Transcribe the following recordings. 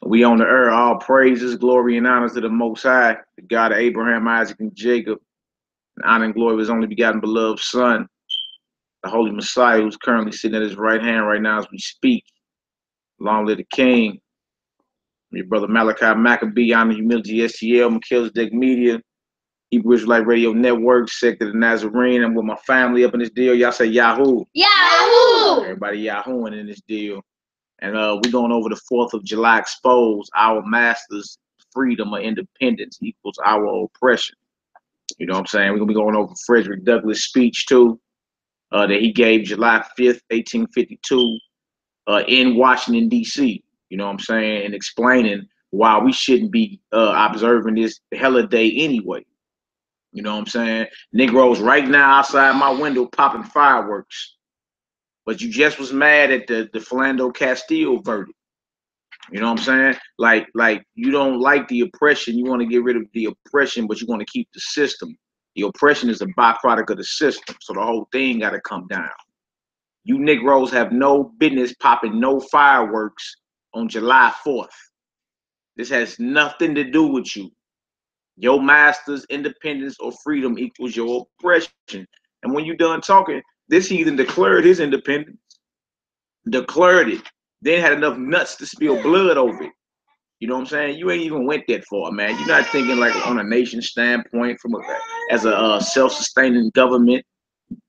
We on the earth, all praises, glory, and honors to the Most High, the God of Abraham, Isaac, and Jacob. And honor and glory of his only begotten beloved Son, the Holy Messiah, who's currently sitting at his right hand right now as we speak. Long live the King. Your brother Malachi Maccabee, Honor Humility STL, Melchizedek Media, Hebrew Israelite Radio Network, Sect of the Nazarene. I'm with my family up in this deal. Y'all say Yahoo. Yahoo! Everybody Yahooing in this deal. And we're going over the 4th of July expose our masters' freedom or independence equals our oppression. You know what I'm saying? We're going to be going over Frederick Douglass' speech, too, that he gave July 5th, 1852 in Washington, D.C. You know what I'm saying? And explaining why we shouldn't be observing this hella day anyway. You know what I'm saying? Negroes right now outside my window popping fireworks. But you just was mad at the Philando Castile verdict. You know what I'm saying? Like you don't like the oppression. You want to get rid of the oppression, but you want to keep the system. The oppression is a byproduct of the system. So the whole thing got to come down. You Negroes have no business popping no fireworks on July 4th. This has nothing to do with you. Your master's independence or freedom equals your oppression. And when you're done talking, this heathen declared his independence. Declared it. Then had enough nuts to spill blood over it. You know what I'm saying? You ain't even went that far, man. You're not thinking like on a nation standpoint as a self-sustaining government.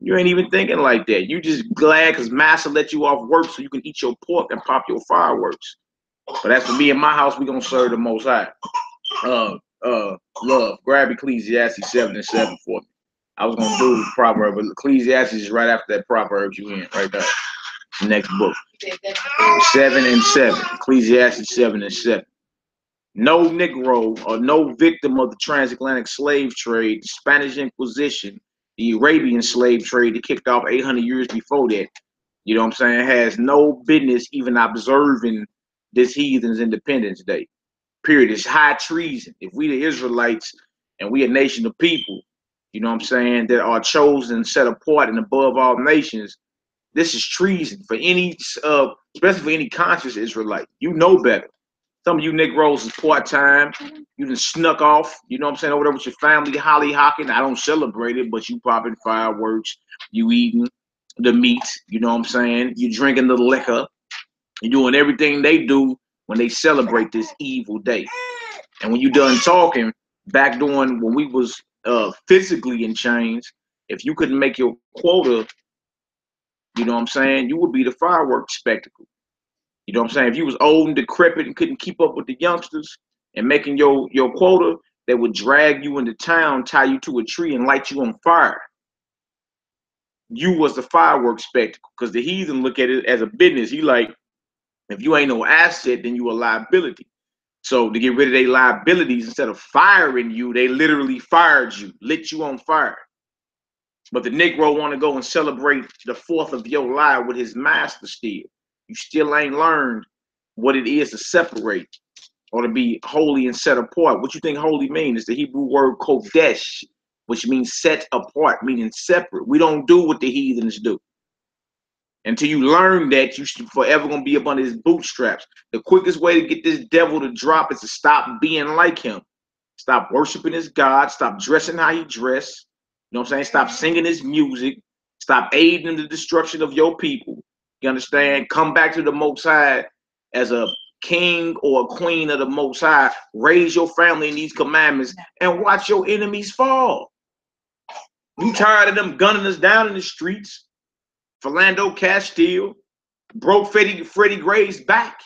You ain't even thinking like that. You just glad because Master let you off work so you can eat your pork and pop your fireworks. But as for me and my house, we gonna serve the Most High. Love. Grab Ecclesiastes 7 and 7 for me. I was gonna do Proverbs, but Ecclesiastes is right after that Proverbs you in, right there. Next book. 7 and 7. Ecclesiastes 7 and 7. No Negro or no victim of the transatlantic slave trade, the Spanish Inquisition, the Arabian slave trade that kicked off 800 years before that, you know what I'm saying, has no business even observing this heathen's Independence Day. Period. It's high treason. If we the Israelites and we a nation of people, you know what I'm saying, that are chosen, set apart and above all nations, this is treason for any, especially for any conscious Israelite. You know better. Some of you Negroes is part-time. You done snuck off, you know what I'm saying, over there with your family, hollyhocking. I don't celebrate it, but you popping fireworks, you eating the meat, you know what I'm saying? You drinking the liquor. You're doing everything they do when they celebrate this evil day. And when you done talking, back during when we was physically in chains, if you couldn't make your quota, you know what I'm saying, you would be the fireworks spectacle. You know what I'm saying? If you was old and decrepit and couldn't keep up with the youngsters and making your quota, they would drag you into town, tie you to a tree, and light you on fire. You was the fireworks spectacle because the heathen look at it as a business. He like, if you ain't no asset, then you a liability. So to get rid of their liabilities, instead of firing you, they literally fired you, lit you on fire. But the Negro want to go and celebrate the 4th of July with his master still. You still ain't learned what it is to separate or to be holy and set apart. What you think holy means is the Hebrew word kodesh, which means set apart, meaning separate. We don't do what the heathens do. Until you learn that, you should forever gonna be up under his bootstraps. The quickest way to get this devil to drop is to stop being like him. Stop worshiping his God. Stop dressing how he dressed. You know what I'm saying? Stop singing his music. Stop aiding in the destruction of your people. You understand? Come back to the Most High as a king or a queen of the Most High. Raise your family in these commandments and watch your enemies fall. You tired of them gunning us down in the streets? Philando Castile broke Freddie Gray's back.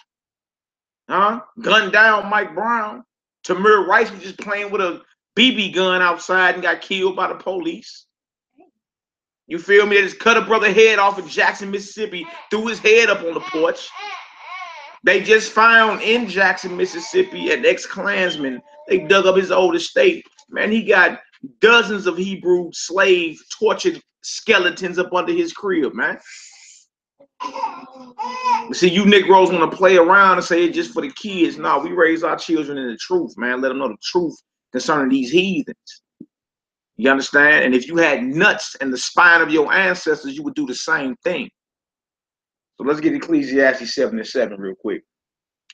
Gunned down Mike Brown. Tamir Rice was just playing with a BB gun outside and got killed by the police. You feel me? They just cut a brother head off in Jackson, Mississippi, threw his head up on the porch. They just found in Jackson, Mississippi, an ex-Klansman. They dug up his old estate. Man, he got dozens of Hebrew slave tortured skeletons up under his crib, man. See, you Negroes want to play around and say it's just for the kids. No, we raise our children in the truth, man. Let them know the truth concerning these heathens. You understand? And if you had nuts in the spine of your ancestors, you would do the same thing. So let's get Ecclesiastes 7 and 7 real quick.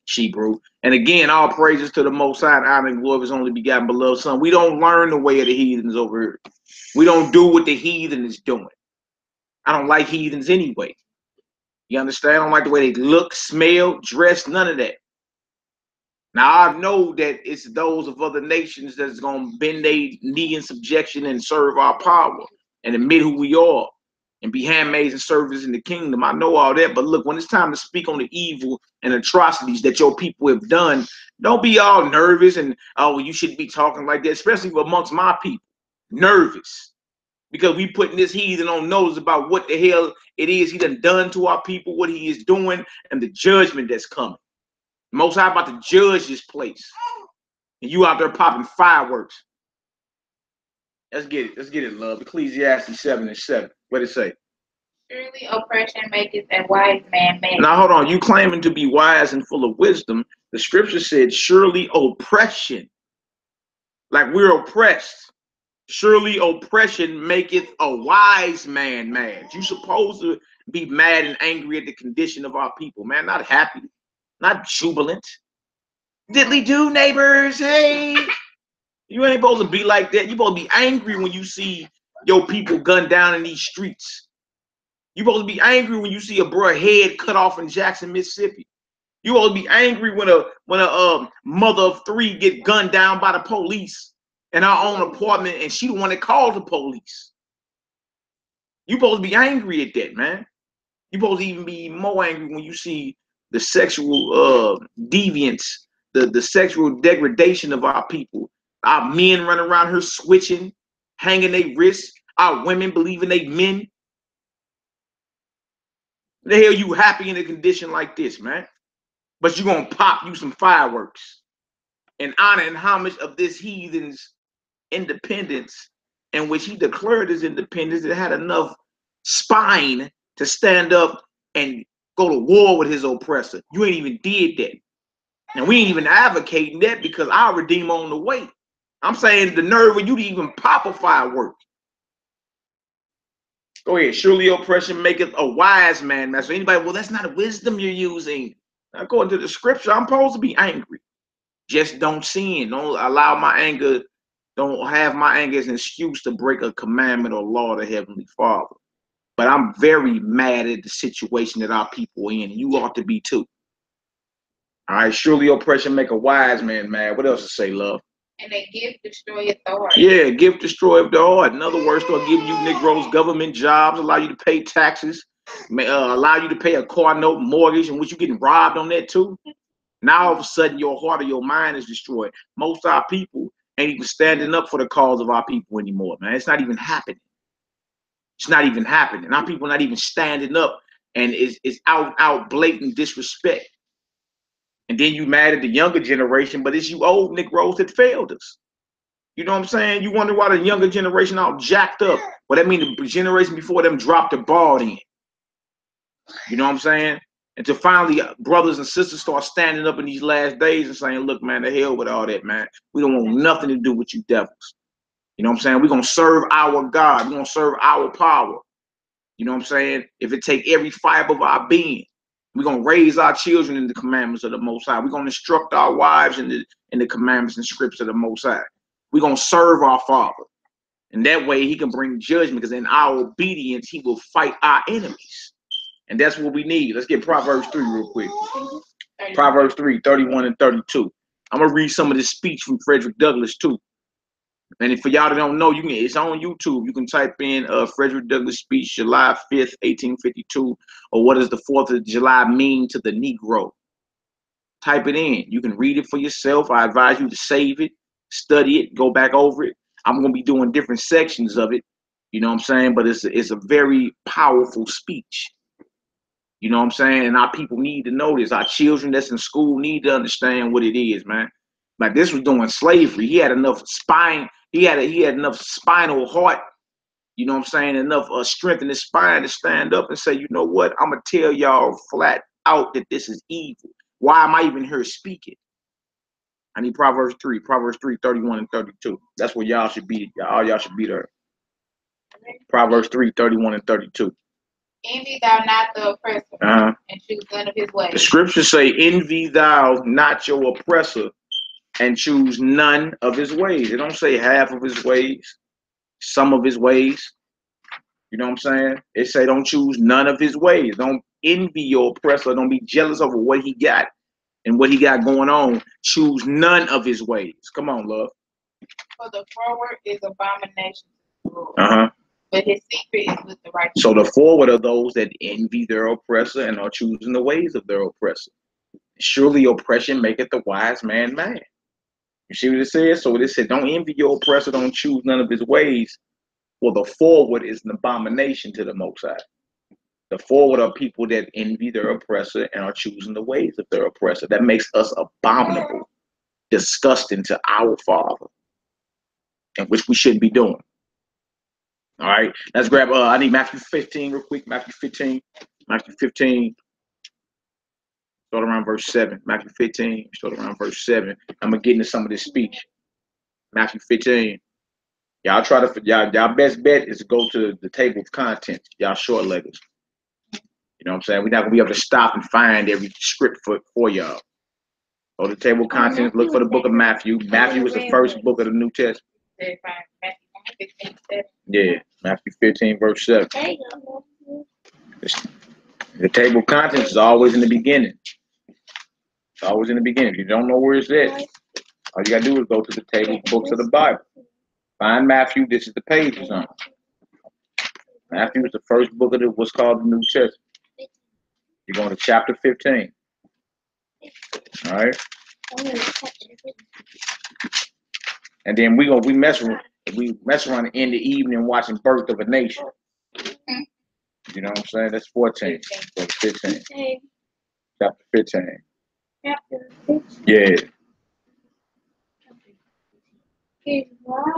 Shebrew. And again, all praises to the Most High and honor and glory of his only begotten beloved Son. We don't learn the way of the heathens over here. We don't do what the heathen is doing. I don't like heathens anyway. You understand? I don't like the way they look, smell, dress, none of that. Now, I know that it's those of other nations that's going to bend their knee in subjection and serve our power and admit who we are and be handmaids and servants in the kingdom. I know all that, but look, when it's time to speak on the evil and atrocities that your people have done, don't be all nervous and, oh, you shouldn't be talking like that, especially amongst my people. Nervous. Because we putting this heathen on notice about what the hell it is he done to our people, what he is doing, and the judgment that's coming. Most High about to judge this place. And you out there popping fireworks. Let's get it. Let's get it, love. Ecclesiastes 7:7. What it say? Surely oppression maketh a wise man mad. Now, hold on. You claiming to be wise and full of wisdom. The scripture said, surely oppression. Like we're oppressed. Surely oppression maketh a wise man mad. You supposed to be mad and angry at the condition of our people, man. Not happy. Not jubilant. Diddly do, neighbors. Hey. You ain't supposed to be like that. You supposed to be angry when you see your people gunned down in these streets. You supposed to be angry when you see a bro head cut off in Jackson, Mississippi. You supposed to be angry when a mother of 3 get gunned down by the police in our own apartment and she the one that called the police. You supposed to be angry at that, man. You supposed to even be more angry when you see the sexual deviance, the sexual degradation of our people. Our men running around here switching, hanging their wrists. Our women believing they men. The hell you happy in a condition like this, man? But you gonna pop you some fireworks in honor and homage of this heathen's independence, in which he declared his independence. It had enough spine to stand up and go to war with his oppressor. You ain't even did that. And we ain't even advocating that because our Redeemer on the way. I'm saying the nerve of you to even pop a firework. Go ahead. Surely oppression maketh a wise man mad. So anybody, well, that's not wisdom you're using. According to the scripture, I'm supposed to be angry. Just don't sin. Don't allow my anger. Don't have my anger as an excuse to break a commandment or law of the Heavenly Father. But I'm very mad at the situation that our people are in. You ought to be too. All right. Surely oppression make a wise man mad. What else to say, love? And a gift destroyeth the heart. Yeah, gift destroyeth the heart. In other words, they'll give you Negroes government jobs, allow you to pay taxes, allow you to pay a car note, mortgage, and what you getting robbed on that too. Now all of a sudden your heart or your mind is destroyed. Most of our people ain't even standing up for the cause of our people anymore, man. It's not even happening. It's not even happening. Our people not even standing up, and it's out blatant disrespect. And then you mad at the younger generation, but it's you old Negroes that failed us. You know what I'm saying? You wonder why the younger generation all jacked up. Well, that means the generation before them dropped the ball in. You know what I'm saying? And to finally brothers and sisters start standing up in these last days and saying, look, man, the hell with all that, man. We don't want nothing to do with you devils. You know what I'm saying? We're going to serve our God. We're going to serve our power. You know what I'm saying? If it take every fiber of our being, we're going to raise our children in the commandments of the Most High. We're going to instruct our wives in the commandments and scripts of the Most High. We're going to serve our Father. And that way he can bring judgment, because in our obedience, he will fight our enemies. And that's what we need. Let's get Proverbs 3 real quick. Proverbs 3, 31 and 32. I'm going to read some of this speech from Frederick Douglass too. And for y'all that don't know, it's on YouTube. You can type in Frederick Douglass speech, July 5th, 1852, or what does the 4th of July mean to the Negro? Type it in. You can read it for yourself. I advise you to save it, study it, go back over it. I'm going to be doing different sections of it. You know what I'm saying? But it's a very powerful speech. You know what I'm saying? And our people need to know this. Our children that's in school need to understand what it is, man. Like this was doing slavery. He had enough spine. He had enough spinal heart. You know what I'm saying? Enough strength in his spine to stand up and say, you know what? I'm going to tell y'all flat out that this is evil. Why am I even here speaking? I need Proverbs 3, 31 and 32. That's where y'all should be. Y'all should be there. Proverbs 3, 31 and 32. Envy thou not the oppressor, and choose none of his ways. The scriptures say, envy thou not your oppressor, and choose none of his ways. It don't say half of his ways, some of his ways. You know what I'm saying? It say don't choose none of his ways. Don't envy your oppressor. Don't be jealous over what he got and what he got going on. Choose none of his ways. Come on, love. For the forward is abomination to the Lord, but his secret is with the righteous. So the forward are those that envy their oppressor and are choosing the ways of their oppressor. Surely oppression maketh the wise man mad. You see what it says? So it said, don't envy your oppressor, don't choose none of his ways, for the forward is an abomination to the Most High. The forward are people that envy their oppressor and are choosing the ways of their oppressor. That makes us abominable, disgusting to our Father, and which we shouldn't be doing. All right, let's grab, I need Matthew 15 real quick. Matthew 15. Matthew 15. Start around verse 7. Matthew 15, start around verse 7. I'm going to get into some of this speech. Matthew 15. Y'all try to, y'all best bet is to go to the table of contents. Y'all short leggers. You know what I'm saying? We're not going to be able to stop and find every script for y'all. Go to the table of contents, look for the book of Matthew. Matthew is the first book of the New Testament. Yeah, Matthew 15, verse 7. The table of contents is always in the beginning. It's always in the beginning. If you don't know where it's at, all you got to do is go to the table of books of the Bible. Find Matthew. This is the page it's on. Matthew is the first book of what's called the New Testament. You're going to chapter 15. All right. And then we mess around in the evening watching Birth of a Nation. You know what I'm saying? That's 14. So 15. Chapter 15. Yeah.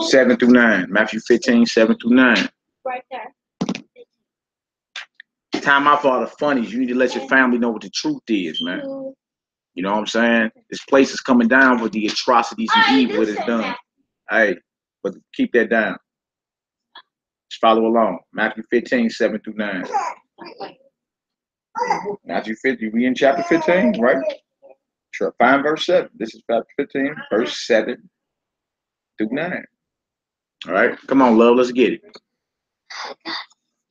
7 through 9. Matthew 15, 7 through 9. Right there. Time out for all the funnies. You need to let your family know what the truth is, man. You know what I'm saying? This place is coming down for the atrocities and evil that is done. Hey, but keep that down. Just follow along. Matthew 15, 7 through 9. Matthew 50, we in chapter 15, right? Sure. Find verse 7. This is chapter 15, verse 7 through 9. All right. Come on, love. Let's get it.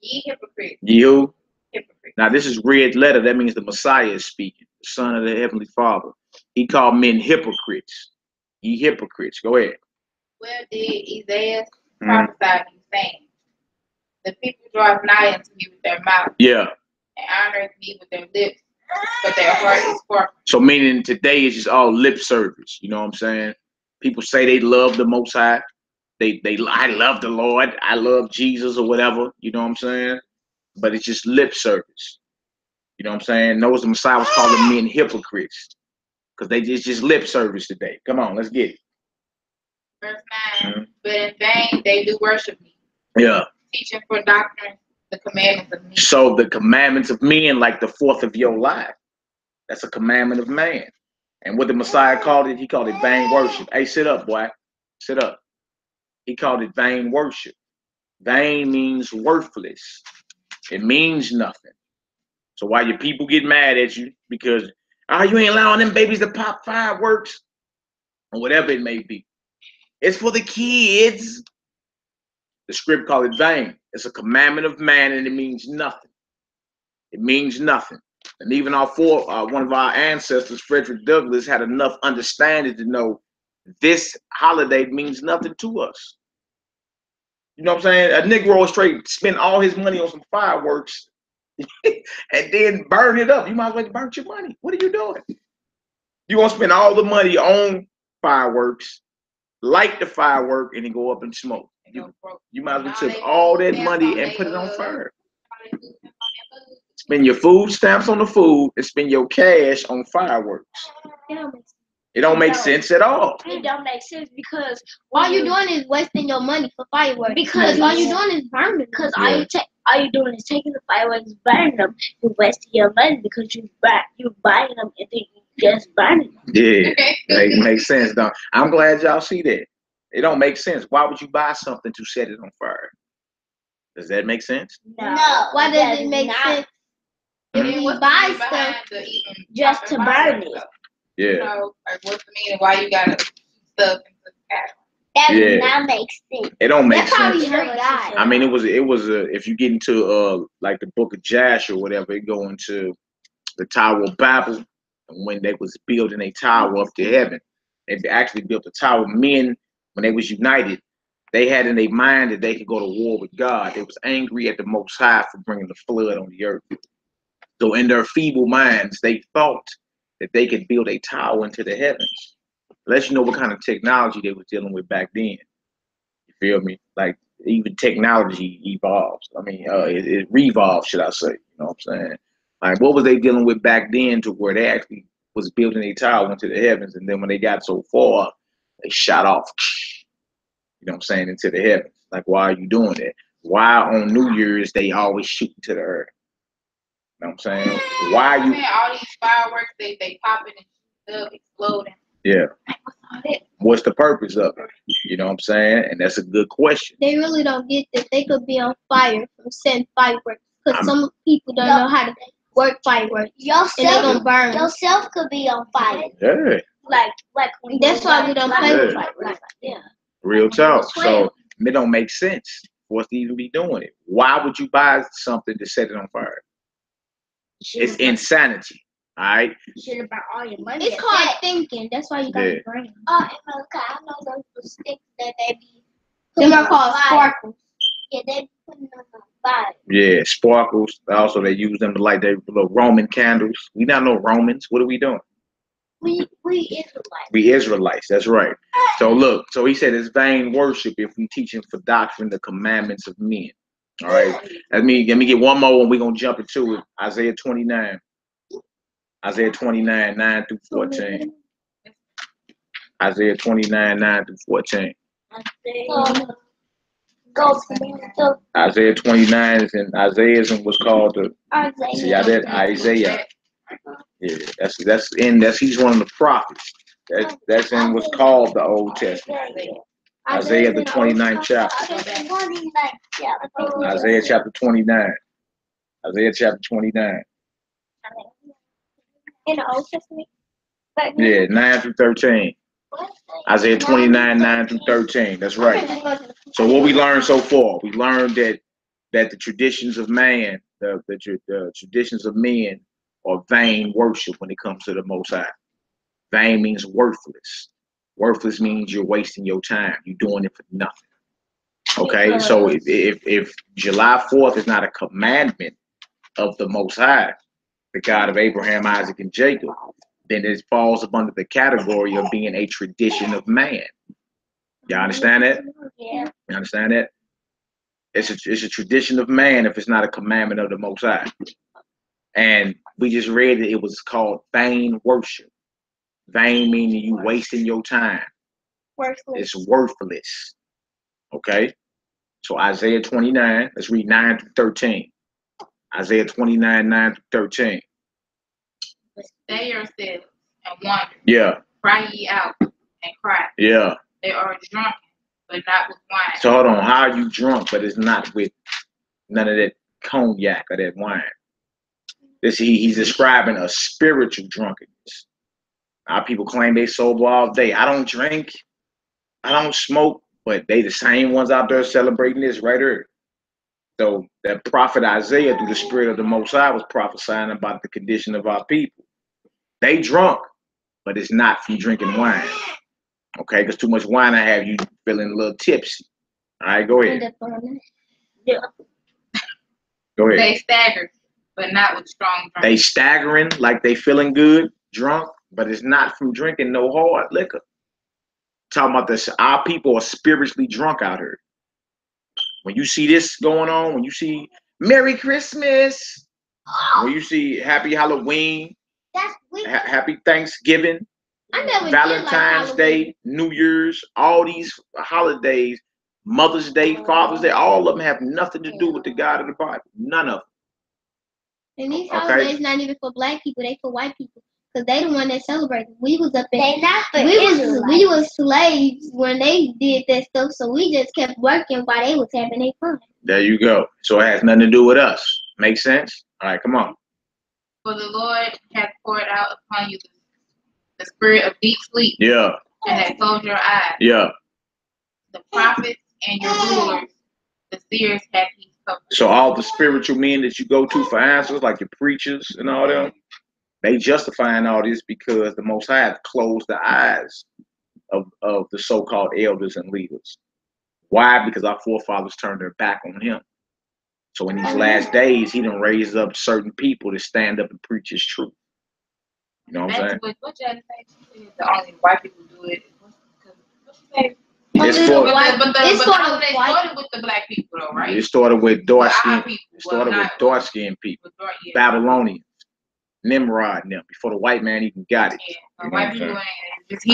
Ye hypocrites. You. Hypocrites. Now, this is red letter. That means the Messiah is speaking, the Son of the Heavenly Father. He called men hypocrites. Ye hypocrites. Go ahead. Well did Isaiah prophesy of you, saying, the people draw nigh unto me with their mouth. Yeah. And honor me with their lips, but their heart is far. So meaning today is just all lip service. You know what I'm saying? People say they love the Most High. I love the Lord. I love Jesus or whatever. You know what I'm saying? But it's just lip service. You know what I'm saying? Notice the Messiah was calling men hypocrites because they just lip service today. Come on, let's get it. Verse 9. But in vain they do worship me. Yeah. Teaching for doctrine the commandments of men. So the commandments of men, like the fourth of your life, that's a commandment of man. And what the Messiah called it, he called it vain worship. Hey, sit up, boy. Sit up. He called it vain worship. Vain means worthless. It means nothing. So why your people get mad at you because, you ain't allowing them babies to pop fireworks or whatever it may be. It's for the kids. The script called it vain. It's a commandment of man and it means nothing. It means nothing. And even one of our ancestors, Frederick Douglass, had enough understanding to know this holiday means nothing to us. You know what I'm saying? A Negro straight spend all his money on some fireworks and then burn it up. You might as well burn your money. What are you doing? You gonna spend all the money on fireworks, light the firework, and then go up and smoke. You might as well took all that money and put it on fire. Spend your food stamps on the food and spend your cash on fireworks. It don't make sense at all. It don't make sense because all you're doing is wasting your money for fireworks. Because all you're doing is burning. Because all you're doing is taking the fireworks, burning them. You're wasting your money because you buying them and then you just burning them. Yeah, it makes sense, though. I'm glad y'all see that. It don't make sense. Why would you buy something to set it on fire? Does that make sense? No. Why does it make sense? If we buy stuff just to burn it. Yeah. You know, like what's the meaning? Why you gotta stuff into the cash? That does not make sense. It don't make That's how sense. he hurt God. I mean, it was if you get into like the book of Joshua or whatever, it go into the Tower of Babel, and when they was building a tower up to heaven, they actually built a tower. Men, when they was united, they had in their mind that they could go to war with God. They was angry at the Most High for bringing the flood on the earth. So in their feeble minds, they thought that they could build a tower into the heavens. Let you know what kind of technology they was dealing with back then. You feel me? Like even technology evolves. I mean, it revolves, should I say? You know what I'm saying? Like what was they dealing with back then to where they actually was building a tower into the heavens, and then when they got so far, they shot off. You know what I'm saying, into the heavens. Like, why are you doing that? Why on New Year's they always shoot to the earth? You know what I'm saying? Why you all these fireworks they popping and shoot up, exploding. Yeah. What's the purpose of it? You know what I'm saying? And that's a good question. They really don't get that they could be on fire from setting fireworks because some people don't know how to work fireworks. Yourself, and they're gonna burn. Yourself could be on fire. Yeah. Like that's why we don't play with fireworks. Yeah. Real talk. So it don't make sense for us to even be doing it. Why would you buy something to set it on fire? It's insanity. All right. You should have bought all your money. It's called thinking. That's why you got to brain. Oh, I know those sticks that they be. Them are called sparkles. Yeah, they putting them on fire. Yeah, sparkles. Also, they use them to light their little Roman candles. We not no Romans. What are we doing? We Israelites. We Israelites. That's right. So look. So he said it's vain worship if we teaching for doctrine the commandments of men. All right. Let me get one more, and we're gonna jump into it. Isaiah 29. Isaiah 29, 9 through 14. Isaiah 29, 9 through 14. Isaiah 29 is in Isaiah and what's called the see how that Isaiah. Yeah, that's he's one of the prophets. That's in what's called the Old Testament. Isaiah the 29th chapter. Isaiah chapter 29. Isaiah chapter 29. In the Old Testament? Yeah, 9 through 13. Isaiah 29, 9 through 13. That's right. So what we learned so far, we learned that the traditions of man, the traditions of men are vain worship when it comes to the Most High. Vain means worthless. Worthless means you're wasting your time. You're doing it for nothing. Okay, so if July 4th is not a commandment of the Most High, the God of Abraham, Isaac, and Jacob, then it falls up under the category of being a tradition of man. Y'all understand that? Yeah. You understand that? It's a tradition of man if it's not a commandment of the Most High. And we just read that it was called vain worship. Vain meaning you wasting your time. Worthless. It's worthless. Okay? So Isaiah 29, let's read 9 through 13. Isaiah 29, 9 through 13. Stay yourselves and wonder. Yeah. Cry ye out and cry. Yeah. They are drunk, but not with wine. So hold on, how are you drunk, but it's not with none of that cognac or that wine? He's describing a spiritual drunkenness. Our people claim they sober all day. I don't drink, I don't smoke, but they the same ones out there celebrating this right here. So that prophet Isaiah, through the spirit of the Most High, was prophesying about the condition of our people. They drunk, but it's not from drinking wine. Okay, because too much wine I have you feeling a little tipsy. All right, go ahead. Yeah. Go ahead. They stagger, but not with strong drink. They staggering like they feeling good, drunk, but it's not from drinking no hard liquor. Talking about this, our people are spiritually drunk out here. When you see this going on, when you see Merry Christmas, when you see Happy Halloween, Happy Thanksgiving, Valentine's Day, New Year's, all these holidays, Mother's Day, Father's Day, all of them have nothing to do with the God of the Bible. None of them. And these holidays not even for black people, they for white people. Because they the one that celebrate. We was up there. We was slaves when they did that stuff, so we just kept working while they was having their fun. There you go. So it has nothing to do with us. Make sense? All right, come on. For the Lord hath poured out upon you the spirit of deep sleep. Yeah. And hath closed your eyes. Yeah. The prophets and your rulers, the seers hath he covered. So all the spiritual men that you go to for answers, like your preachers and all them, they justifying all this because the Most High have closed the eyes of the so-called elders and leaders. Why? Because our forefathers turned their back on him. So in these last days, he done raised up certain people to stand up and preach his truth. You know what I'm saying? What you had to say? The only white people do it. What you say? It started with the black people, though, right? It started with dark skin. People. It started with dark skinned people, Babylonians, Nimrod, and them before the white man even got it. Yeah, white people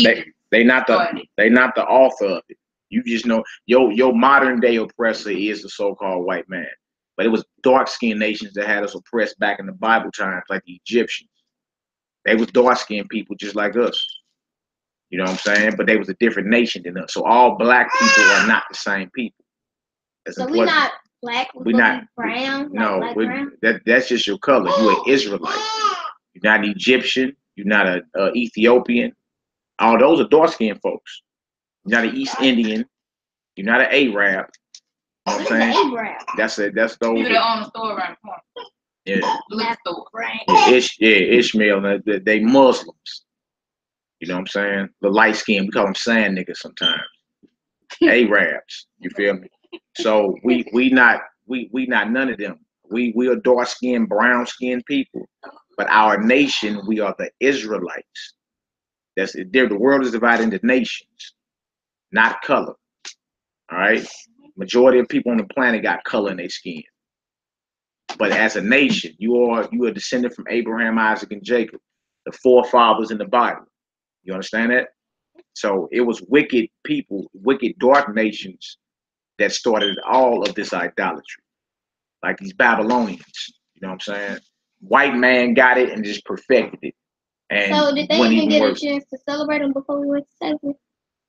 ain't. They not the author of it. You just know your modern day oppressor is the so-called white man. But it was dark-skinned nations that had us oppressed back in the Bible times, like the Egyptians. They was dark-skinned people just like us. You know what I'm saying? But they was a different nation than us. So all black people are not the same people. That's so important. we're not black. We're not brown. No, like brown? that's just your color. You're an Israelite. You're not an Egyptian. You're not an Ethiopian. All those are dark-skinned folks. You're not an East Indian. You're not an Arab. You know what I'm saying? That's those. People that own a store around the corner. Yeah. Store. Ishmael. They Muslims. You know what I'm saying? The light skin, we call them sand niggas sometimes. Arabs. You feel me? So we not none of them. We are dark skinned, brown skinned people. But our nation, we are the Israelites. That's it. The world is divided into nations, not color. All right. Majority of people on the planet got color in their skin. But as a nation, you are descended from Abraham, Isaac, and Jacob, the forefathers in the Bible. You understand that? So it was wicked people, wicked dark nations that started all of this idolatry, like these Babylonians. You know what I'm saying? White man got it and just perfected it. And so did they even get a chance to celebrate them before we went to celebrate?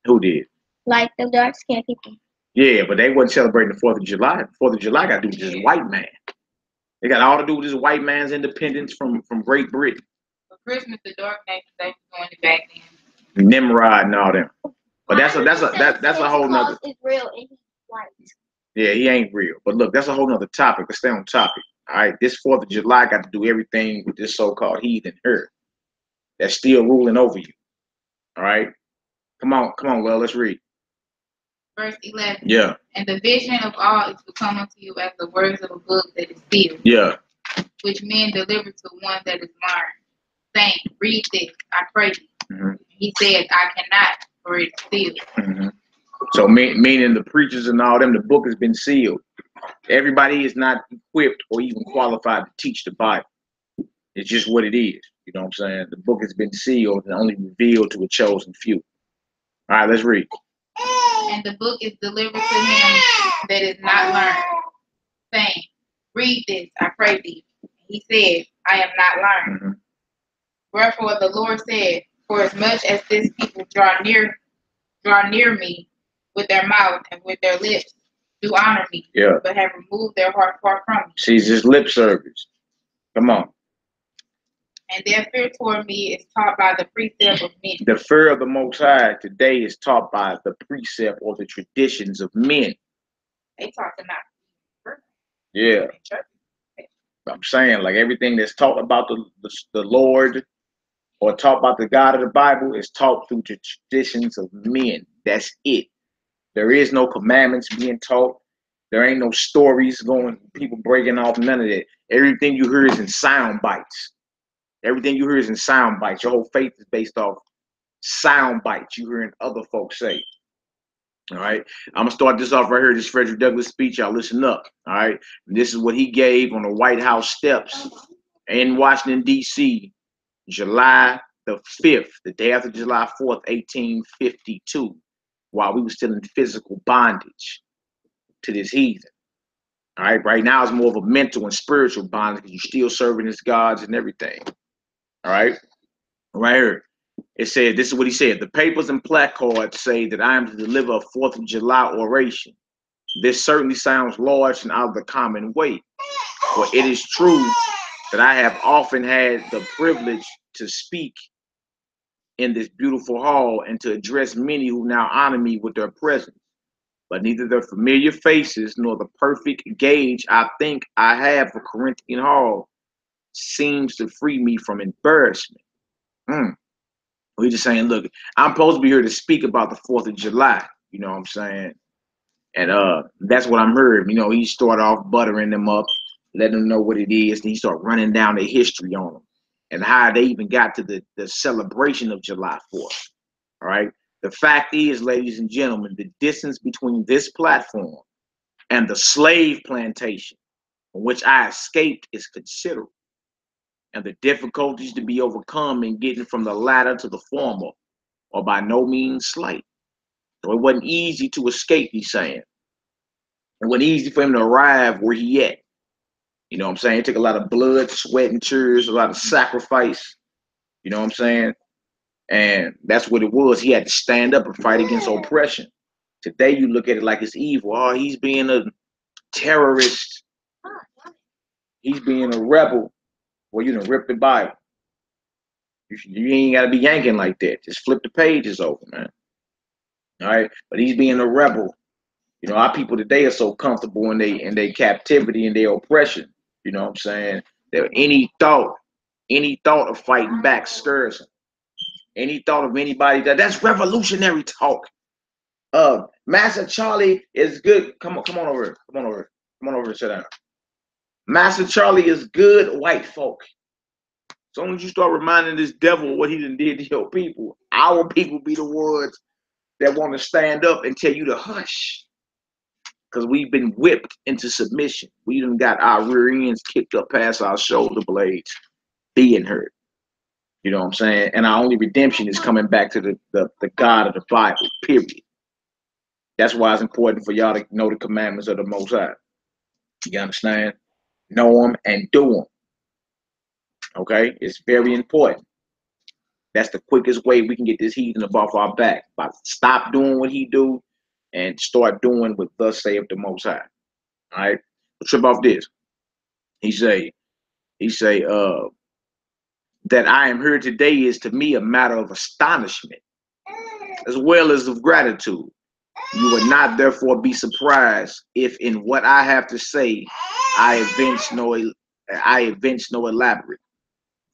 Who did? Like the dark skinned people. Yeah, but they wasn't celebrating the 4th of July. The 4th of July got to do with this white man. They got all to do with this white man's independence from Great Britain. For Christmas, the dark nations, they were doing it back then. Nimrod and all them. But that's a whole nother. Is real and he's white. Yeah, he ain't real. But look, that's a whole nother topic. Let's stay on topic. All right, this 4th of July got to do everything with this so-called heathen earth that's still ruling over you. All right, come on, well, let's read. Verse 11. Yeah. And the vision of all is to come unto you as the words of a book that is sealed. Yeah. Which men deliver to one that is learned, saying, read this, I pray thee. Mm-hmm. He said, I cannot, for it is sealed. Mm-hmm. So meaning the preachers and all them, the book has been sealed. Everybody is not equipped or even qualified to teach the Bible. It's just what it is. You know what I'm saying? The book has been sealed and only revealed to a chosen few. All right, let's read. And the book is delivered to him that is not learned, saying, read this, I pray thee. He said, I am not learned. Mm-hmm. Wherefore the Lord said, for as much as this people draw near me with their mouth and with their lips, do honor me, but have removed their heart far from me. She's just lip service. Come on. And their fear toward me is taught by the precept of men. The fear of the Most High today is taught by the precept or the traditions of men. They talk to not. Yeah. I'm saying, like, everything that's taught about the Lord or taught about the God of the Bible is taught through the traditions of men. That's it. There is no commandments being taught. There ain't no stories going, people breaking off, none of that. Everything you hear is in sound bites. Everything you hear is in sound bites. Your whole faith is based off sound bites you hearing other folks say. All right. I'm going to start this off right here. This Frederick Douglass speech. Y'all listen up. All right. And this is what he gave on the White House steps in Washington, D.C., July the 5th, the day after July 4th, 1852, while we were still in physical bondage to this heathen. All right. Right now, it's more of a mental and spiritual bondage because you're still serving his gods and everything. All right. Right here. It said, this is what he said. The papers and placards say that I am to deliver a 4th of July oration. This certainly sounds large and out of the common way, for it is true that I have often had the privilege to speak in this beautiful hall and to address many who now honor me with their presence. But neither their familiar faces nor the perfect gauge I think I have for Corinthian Hall seems to free me from embarrassment. We're just saying, look, I'm supposed to be here to speak about the 4th of July. You know what I'm saying? And that's what I'm heard. You know, he started off buttering them up, letting them know what it is. Then he started running down the history on them and how they even got to the celebration of July 4th. All right. The fact is, ladies and gentlemen, the distance between this platform and the slave plantation from which I escaped is considerable, and the difficulties to be overcome in getting from the latter to the former are by no means slight. So it wasn't easy to escape, he's saying. It wasn't easy for him to arrive where he at. You know what I'm saying? It took a lot of blood, sweat, and tears, a lot of sacrifice. You know what I'm saying? And that's what it was. He had to stand up and fight against oppression. Today, you look at it like it's evil. Oh, he's being a terrorist. He's being a rebel. Well, you done ripped the Bible. You ain't got to be yanking like that. Just flip the pages over, man. All right? But he's being a rebel. You know, our people today are so comfortable in their captivity and their oppression. You know what I'm saying? That any thought of fighting back scares them. Any thought of anybody that's revolutionary talk. Master Charlie is good. Come on over here. Come on over and sit down. Master Charlie is good white folk. As soon as you start reminding this devil what he done did to your people, our people be the ones that want to stand up and tell you to hush. Because we've been whipped into submission. We done got our rear ends kicked up past our shoulder blades, being hurt. You know what I'm saying? And our only redemption is coming back to the God of the Bible, period. That's why it's important for y'all to know the commandments of the Most High. You understand? Know them and do them. Okay? It's very important. That's the quickest way we can get this heathen off our back. By stop doing what he do and start doing what thus saith the Most High. All right? But trip off this. He say, that I am here today is to me a matter of astonishment, as well as of gratitude. You would not therefore be surprised if in what I have to say, I evince no elaborate.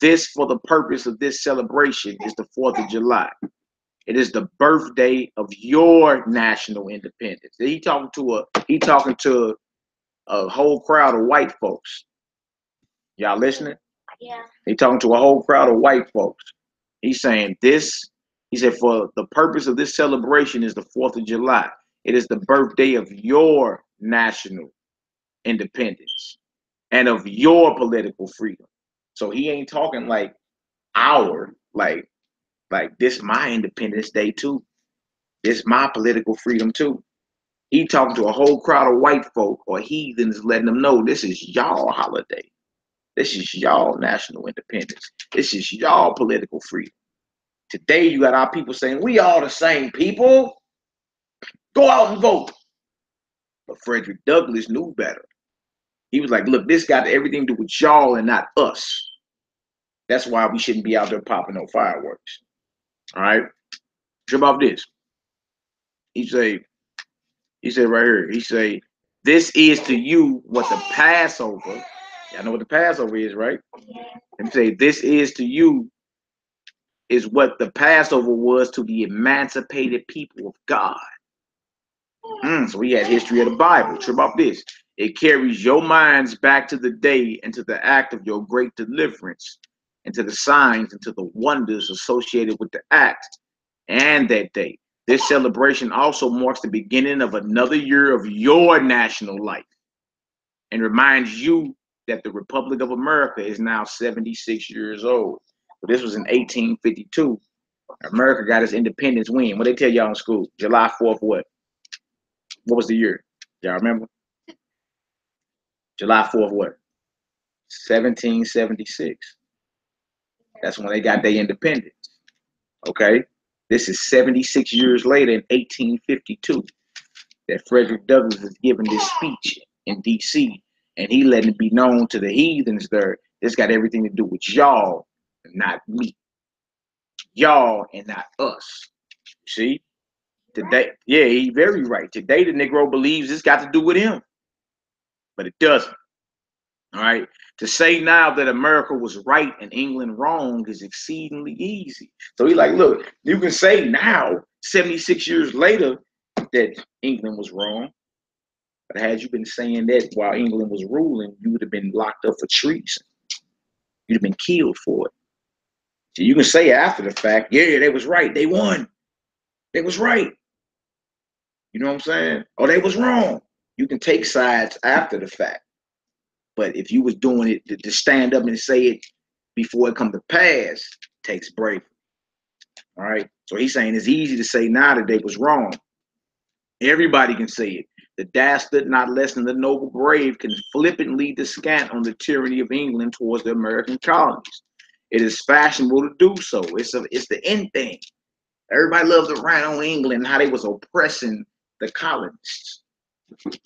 This, for the purpose of this celebration, is the 4th of July. It is the birthday of your national independence. He talking to a whole crowd of white folks. Y'all listening? Yeah. He talking to a whole crowd of white folks. He's saying this. He said, for the purpose of this celebration is the 4th of July. It is the birthday of your national independence and of your political freedom. So he ain't talking like this my Independence Day too. This my political freedom too. He talking to a whole crowd of white folk or heathens, letting them know this is y'all holiday. This is y'all national independence. This is y'all political freedom. Today, you got our people saying, we all the same people. Go out and vote. But Frederick Douglass knew better. He was like, look, this got everything to do with y'all and not us. That's why we shouldn't be out there popping no fireworks. All right? Trip off this. He said right here, he say, this is to you what the Passover, y'all know what the Passover is, right? And say, this is to you is what the Passover was to the emancipated people of God. So we had history of the Bible. Trip off this. It carries your minds back to the day and to the act of your great deliverance and to the signs and to the wonders associated with the act and that day. This celebration also marks the beginning of another year of your national life and reminds you that the Republic of America is now 76 years old. So this was in 1852. America got its independence when? What they tell y'all in school? July 4th what? What was the year? Y'all remember? July 4th what? 1776. That's when they got their independence. Okay? This is 76 years later in 1852. that Frederick Douglass is giving this speech in D.C. and he letting it be known to the heathens there. This got everything to do with y'all and not me. Y'all and not us. See? Today, yeah, he's very right. Today, the Negro believes it's got to do with him, but it doesn't. All right. To say now that America was right and England wrong is exceedingly easy. So he's like, look, you can say now, 76 years later, that England was wrong. But had you been saying that while England was ruling, you would have been locked up for treason. You'd have been killed for it. So you can say after the fact, yeah, they was right. They won. They was right. You know what I'm saying? Or they was wrong. You can take sides after the fact. But if you was doing it to stand up and say it before it come to pass, takes bravery. All right. So he's saying it's easy to say now that they was wrong. Everybody can say it. The dastard, not less than the noble brave, can flippantly descant on the tyranny of England towards the American colonies. It is fashionable to do so. It's the end thing. Everybody loves to rant on England and how they was oppressing the colonists.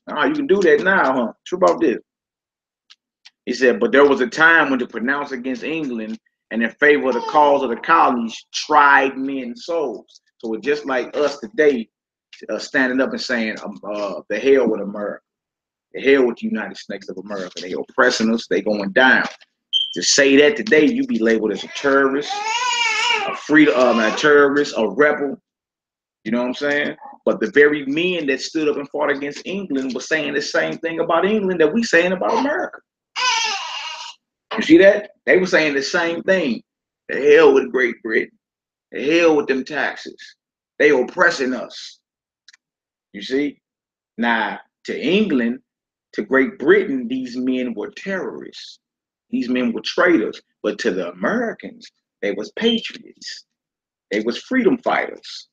Oh, you can do that now, huh? What about this? He said, but there was a time when to pronounce against England and in favor of the cause of the colonies tried men's souls. So it's just like us today, standing up and saying, the hell with America. The hell with the United States of America. They oppressing us. They going down. To say that today, you be labeled as a terrorist, a terrorist, a rebel. You know what I'm saying? But the very men that stood up and fought against England were saying the same thing about England that we saying about America. You see that? They were saying the same thing. The hell with Great Britain. The hell with them taxes. They oppressing us. You see? Now, to England, to Great Britain, these men were terrorists. These men were traitors. But to the Americans, they was patriots. They was freedom fighters.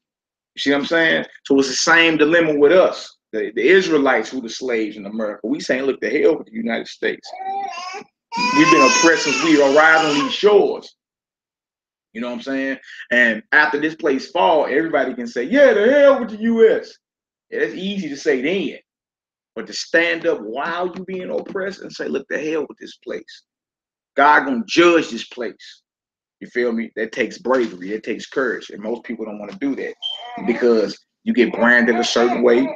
You see what I'm saying? So it's the same dilemma with us. The Israelites who were the slaves in America. We saying, look, the hell with the United States. We've been oppressed since we arrived on these shores. You know what I'm saying? And after this place fall, everybody can say, yeah, the hell with the U.S. Yeah, it's easy to say then. But to stand up while you being oppressed and say, look, the hell with this place. God gonna judge this place. You feel me? That takes bravery. It takes courage. And most people don't want to do that because you get branded a certain way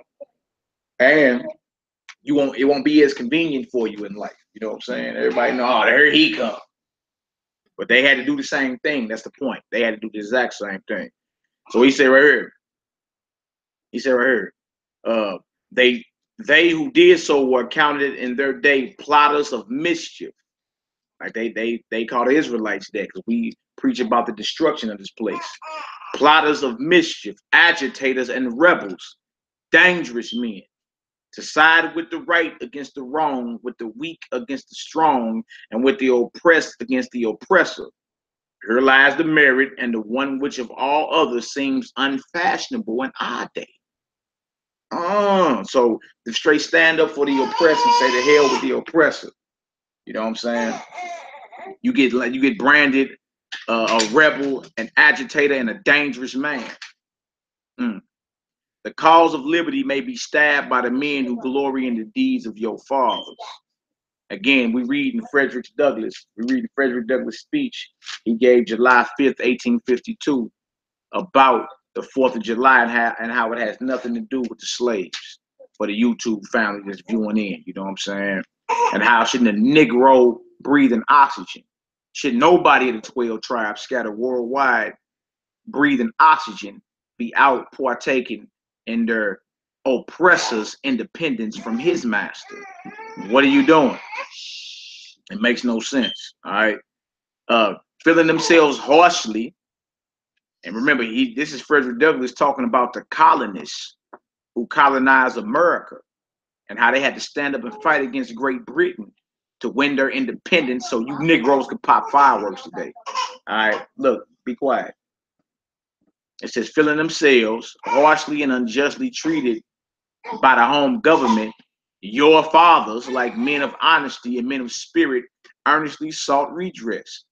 and it won't be as convenient for you in life. You know what I'm saying? Everybody know, oh, there he comes. But they had to do the same thing. That's the point. They had to do the exact same thing. So he said right here. He said right here. They who did so were counted in their day plotters of mischief. Like they call the Israelites that because we preach about the destruction of this place. Plotters of mischief, agitators and rebels, dangerous men. To side with the right against the wrong, with the weak against the strong, and with the oppressed against the oppressor. Here lies the merit, and the one which of all others seems unfashionable in our day. So the straight stand up for the oppressed and say the hell with the oppressor. You know what I'm saying? You get branded a rebel, an agitator, and a dangerous man. The cause of liberty may be stabbed by the men who glory in the deeds of your fathers. Again, we read in Frederick Douglass speech he gave July 5th, 1852, about the 4th of July and how it has nothing to do with the slaves for the YouTube family that's viewing in, you know what I'm saying? And how shouldn't a Negro breathe in oxygen? Should nobody of the 12 tribes scattered worldwide breathing oxygen be out partaking in their oppressor's independence from his master? What are you doing? It makes no sense. All right. Feeling themselves harshly. And remember, this is Frederick Douglass talking about the colonists who colonized America and how they had to stand up and fight against Great Britain to win their independence so you Negroes could pop fireworks today. All right. Look, be quiet. It says, feeling themselves harshly and unjustly treated by the home government, your fathers, like men of honesty and men of spirit, earnestly sought redress.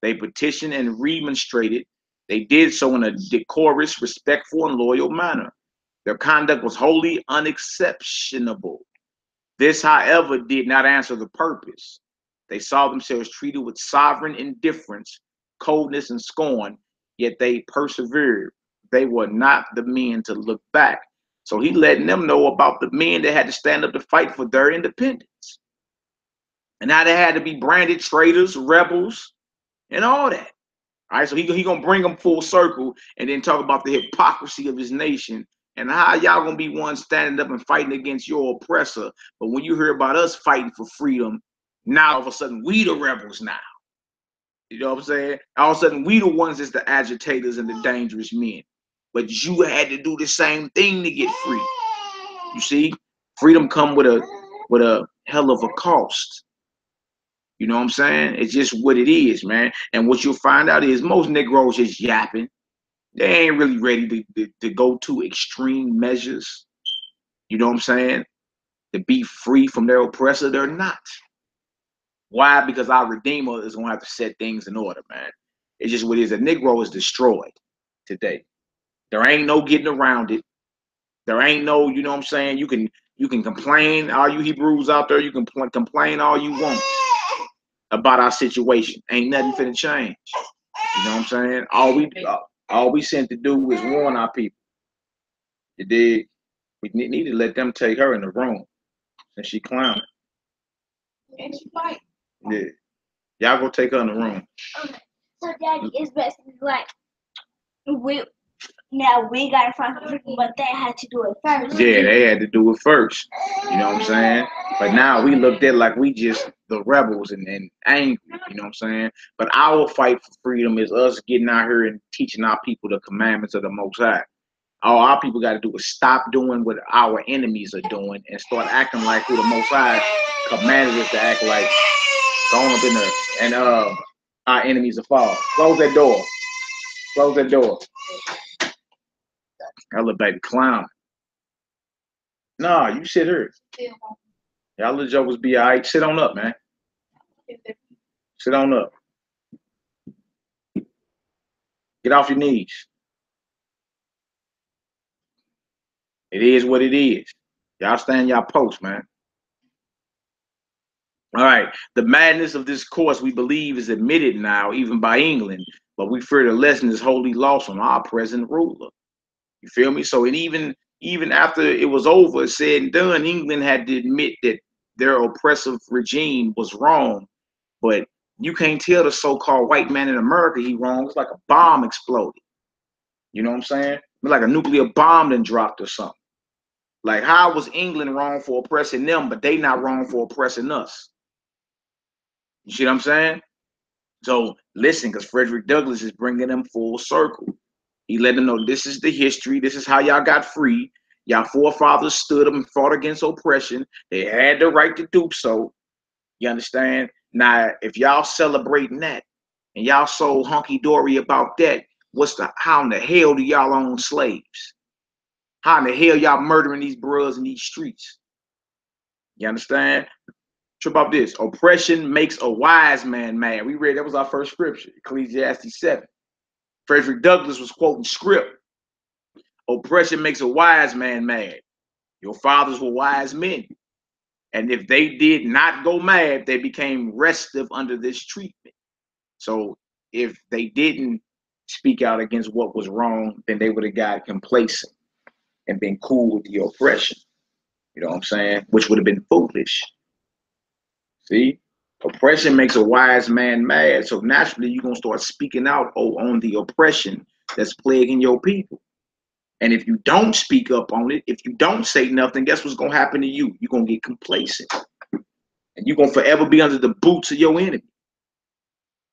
They petitioned and remonstrated. They did so in a decorous, respectful, and loyal manner. Their conduct was wholly unexceptionable. This, however, did not answer the purpose. They saw themselves treated with sovereign indifference, coldness, and scorn, yet they persevered. They were not the men to look back. So he letting them know about the men that had to stand up to fight for their independence. And how they had to be branded traitors, rebels, and all that. All right, so he gonna bring them full circle and then talk about the hypocrisy of his nation and how y'all gonna be one standing up and fighting against your oppressor. But when you hear about us fighting for freedom, now all of a sudden we the rebels now. You know what I'm saying? All of a sudden we the ones that's the agitators and the dangerous men. But you had to do the same thing to get free. You see, freedom come with a hell of a cost. You know what I'm saying? It's just what it is, man. And what you'll find out is most Negroes just yapping. They ain't really ready to go to extreme measures. You know what I'm saying? To be free from their oppressor, they're not. Why? Because our Redeemer is going to have to set things in order, man. It's just what it is. A Negro is destroyed today. There ain't no getting around it. There ain't no, you know what I'm saying? You can complain, all you Hebrews out there, you can complain all you want about our situation. Ain't nothing finna change. You know what I'm saying? All we sent to do is warn our people. You dig? We need to let them take her in the room. And she clowning. And she fight. Yeah. Y'all go take her in the room. Okay. So Daddy, it's basically like we gotta find the freaking, but they had to do it first. Yeah, they had to do it first. You know what I'm saying? But now we looked at like we just the rebels and angry. You know what I'm saying? But our fight for freedom is us getting out here and teaching our people the commandments of the Most High. All our people got to do is stop doing what our enemies are doing and start acting like who the Most High commanded us to act like. Going up in there and our enemies will fall. Close that door. Close that door. That little baby clown. Nah, you sit here. Y'all little jokers be all right. Sit on up, man. Sit on up. Get off your knees. It is what it is. Y'all stand y'all post, man. All right. The madness of this course, we believe, is admitted now, even by England, but we fear the lesson is wholly lost on our present ruler. You feel me? So, and even after it was over, said and done, England had to admit that their oppressive regime was wrong. But you can't tell the so-called white man in America he wrong. It's like a bomb exploded. You know what I'm saying? It's like a nuclear bomb then dropped or something. Like, how was England wrong for oppressing them, but they not wrong for oppressing us? You see what I'm saying? So listen, because Frederick Douglass is bringing them full circle. He let them know this is the history. This is how y'all got free. Y'all forefathers stood up and fought against oppression. They had the right to do so. You understand? Now, if y'all celebrating that and y'all so hunky-dory about that, how in the hell do y'all own slaves? How in the hell y'all murdering these bros in these streets? You understand? Trip about this. Oppression makes a wise man mad. We read, that was our first scripture, Ecclesiastes 7. Frederick Douglass was quoting script. Oppression makes a wise man mad. Your fathers were wise men. And if they did not go mad, they became restive under this treatment. So if they didn't speak out against what was wrong, then they would have got complacent and been cool with the oppression. You know what I'm saying? Which would have been foolish. See? Oppression makes a wise man mad. So naturally, you're going to start speaking out on the oppression that's plaguing your people. And if you don't speak up on it, if you don't say nothing, guess what's going to happen to you? You're going to get complacent. And you're going to forever be under the boots of your enemy.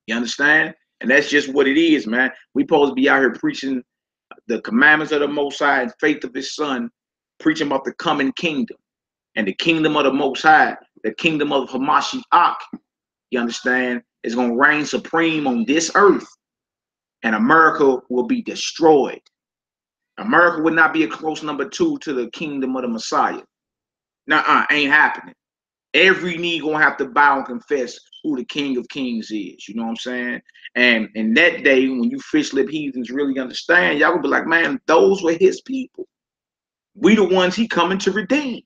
You understand? And that's just what it is, man. We supposed to be out here preaching the commandments of the Most High and faith of his son, preaching about the coming kingdom. And the kingdom of the Most High, the kingdom of Hamashiach, you understand, is going to reign supreme on this earth. And America will be destroyed. America would not be a close number 2 to the kingdom of the Messiah. Nuh-uh, ain't happening. Every knee gonna have to bow and confess who the King of Kings is. You know what I'm saying? And in that day, when you fish lip heathens really understand, y'all gonna be like, man, those were his people. We the ones he coming to redeem.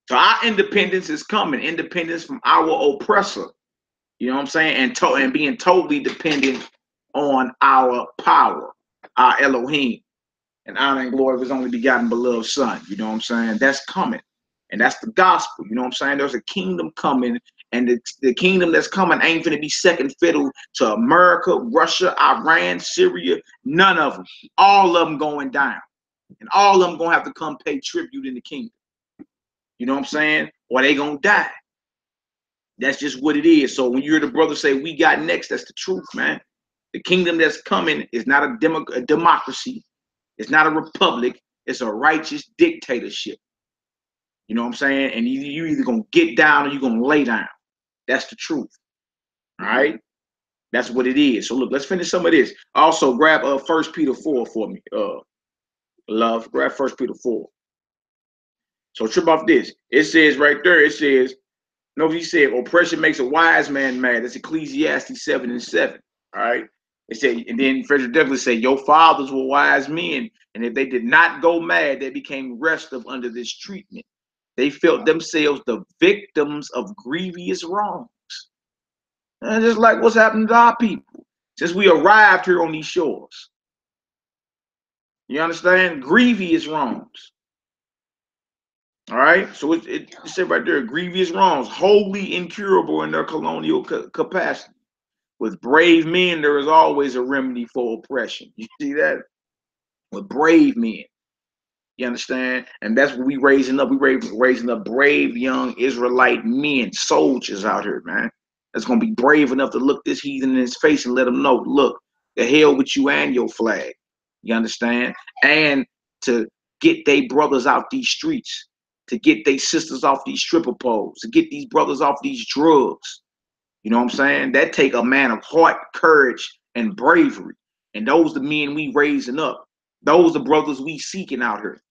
So our independence is coming. Independence from our oppressor. You know what I'm saying? And being totally dependent on our power, our Elohim. And honor and glory of his only begotten beloved son. You know what I'm saying? That's coming. And that's the gospel. You know what I'm saying? There's a kingdom coming. And the kingdom that's coming ain't going to be second fiddle to America, Russia, Iran, Syria. None of them. All of them going down. And all of them going to have to come pay tribute in the kingdom. You know what I'm saying? Or they going to die. That's just what it is. So when you hear the brother say, we got next, that's the truth, man. The kingdom that's coming is not a democracy. It's not a republic. It's a righteous dictatorship. You know what I'm saying? And you either going to get down or you're going to lay down. That's the truth. All right? That's what it is. So look, let's finish some of this. Also, grab 1 Peter 4 for me. Love, grab 1 Peter 4. So trip off this. It says right there, it says, nobody said, oppression makes a wise man mad. That's Ecclesiastes 7:7. All right? It said, and then Frederick Douglass said, your fathers were wise men, and if they did not go mad, they became restive under this treatment. They felt themselves the victims of grievous wrongs. And just like what's happening to our people since we arrived here on these shores. You understand? Grievous wrongs. All right? So it said right there, grievous wrongs, wholly incurable in their colonial capacity. With brave men, there is always a remedy for oppression. You see that? With brave men. You understand? And that's what we raising up. We raising up brave young Israelite men, soldiers out here, man. That's going to be brave enough to look this heathen in his face and let him know, look, the hell with you and your flag. You understand? And to get they brothers out these streets, to get they sisters off these stripper poles, to get these brothers off these drugs. You know what I'm saying? That take a man of heart, courage, and bravery. And those the men we raising up. Those the brothers we seeking out here.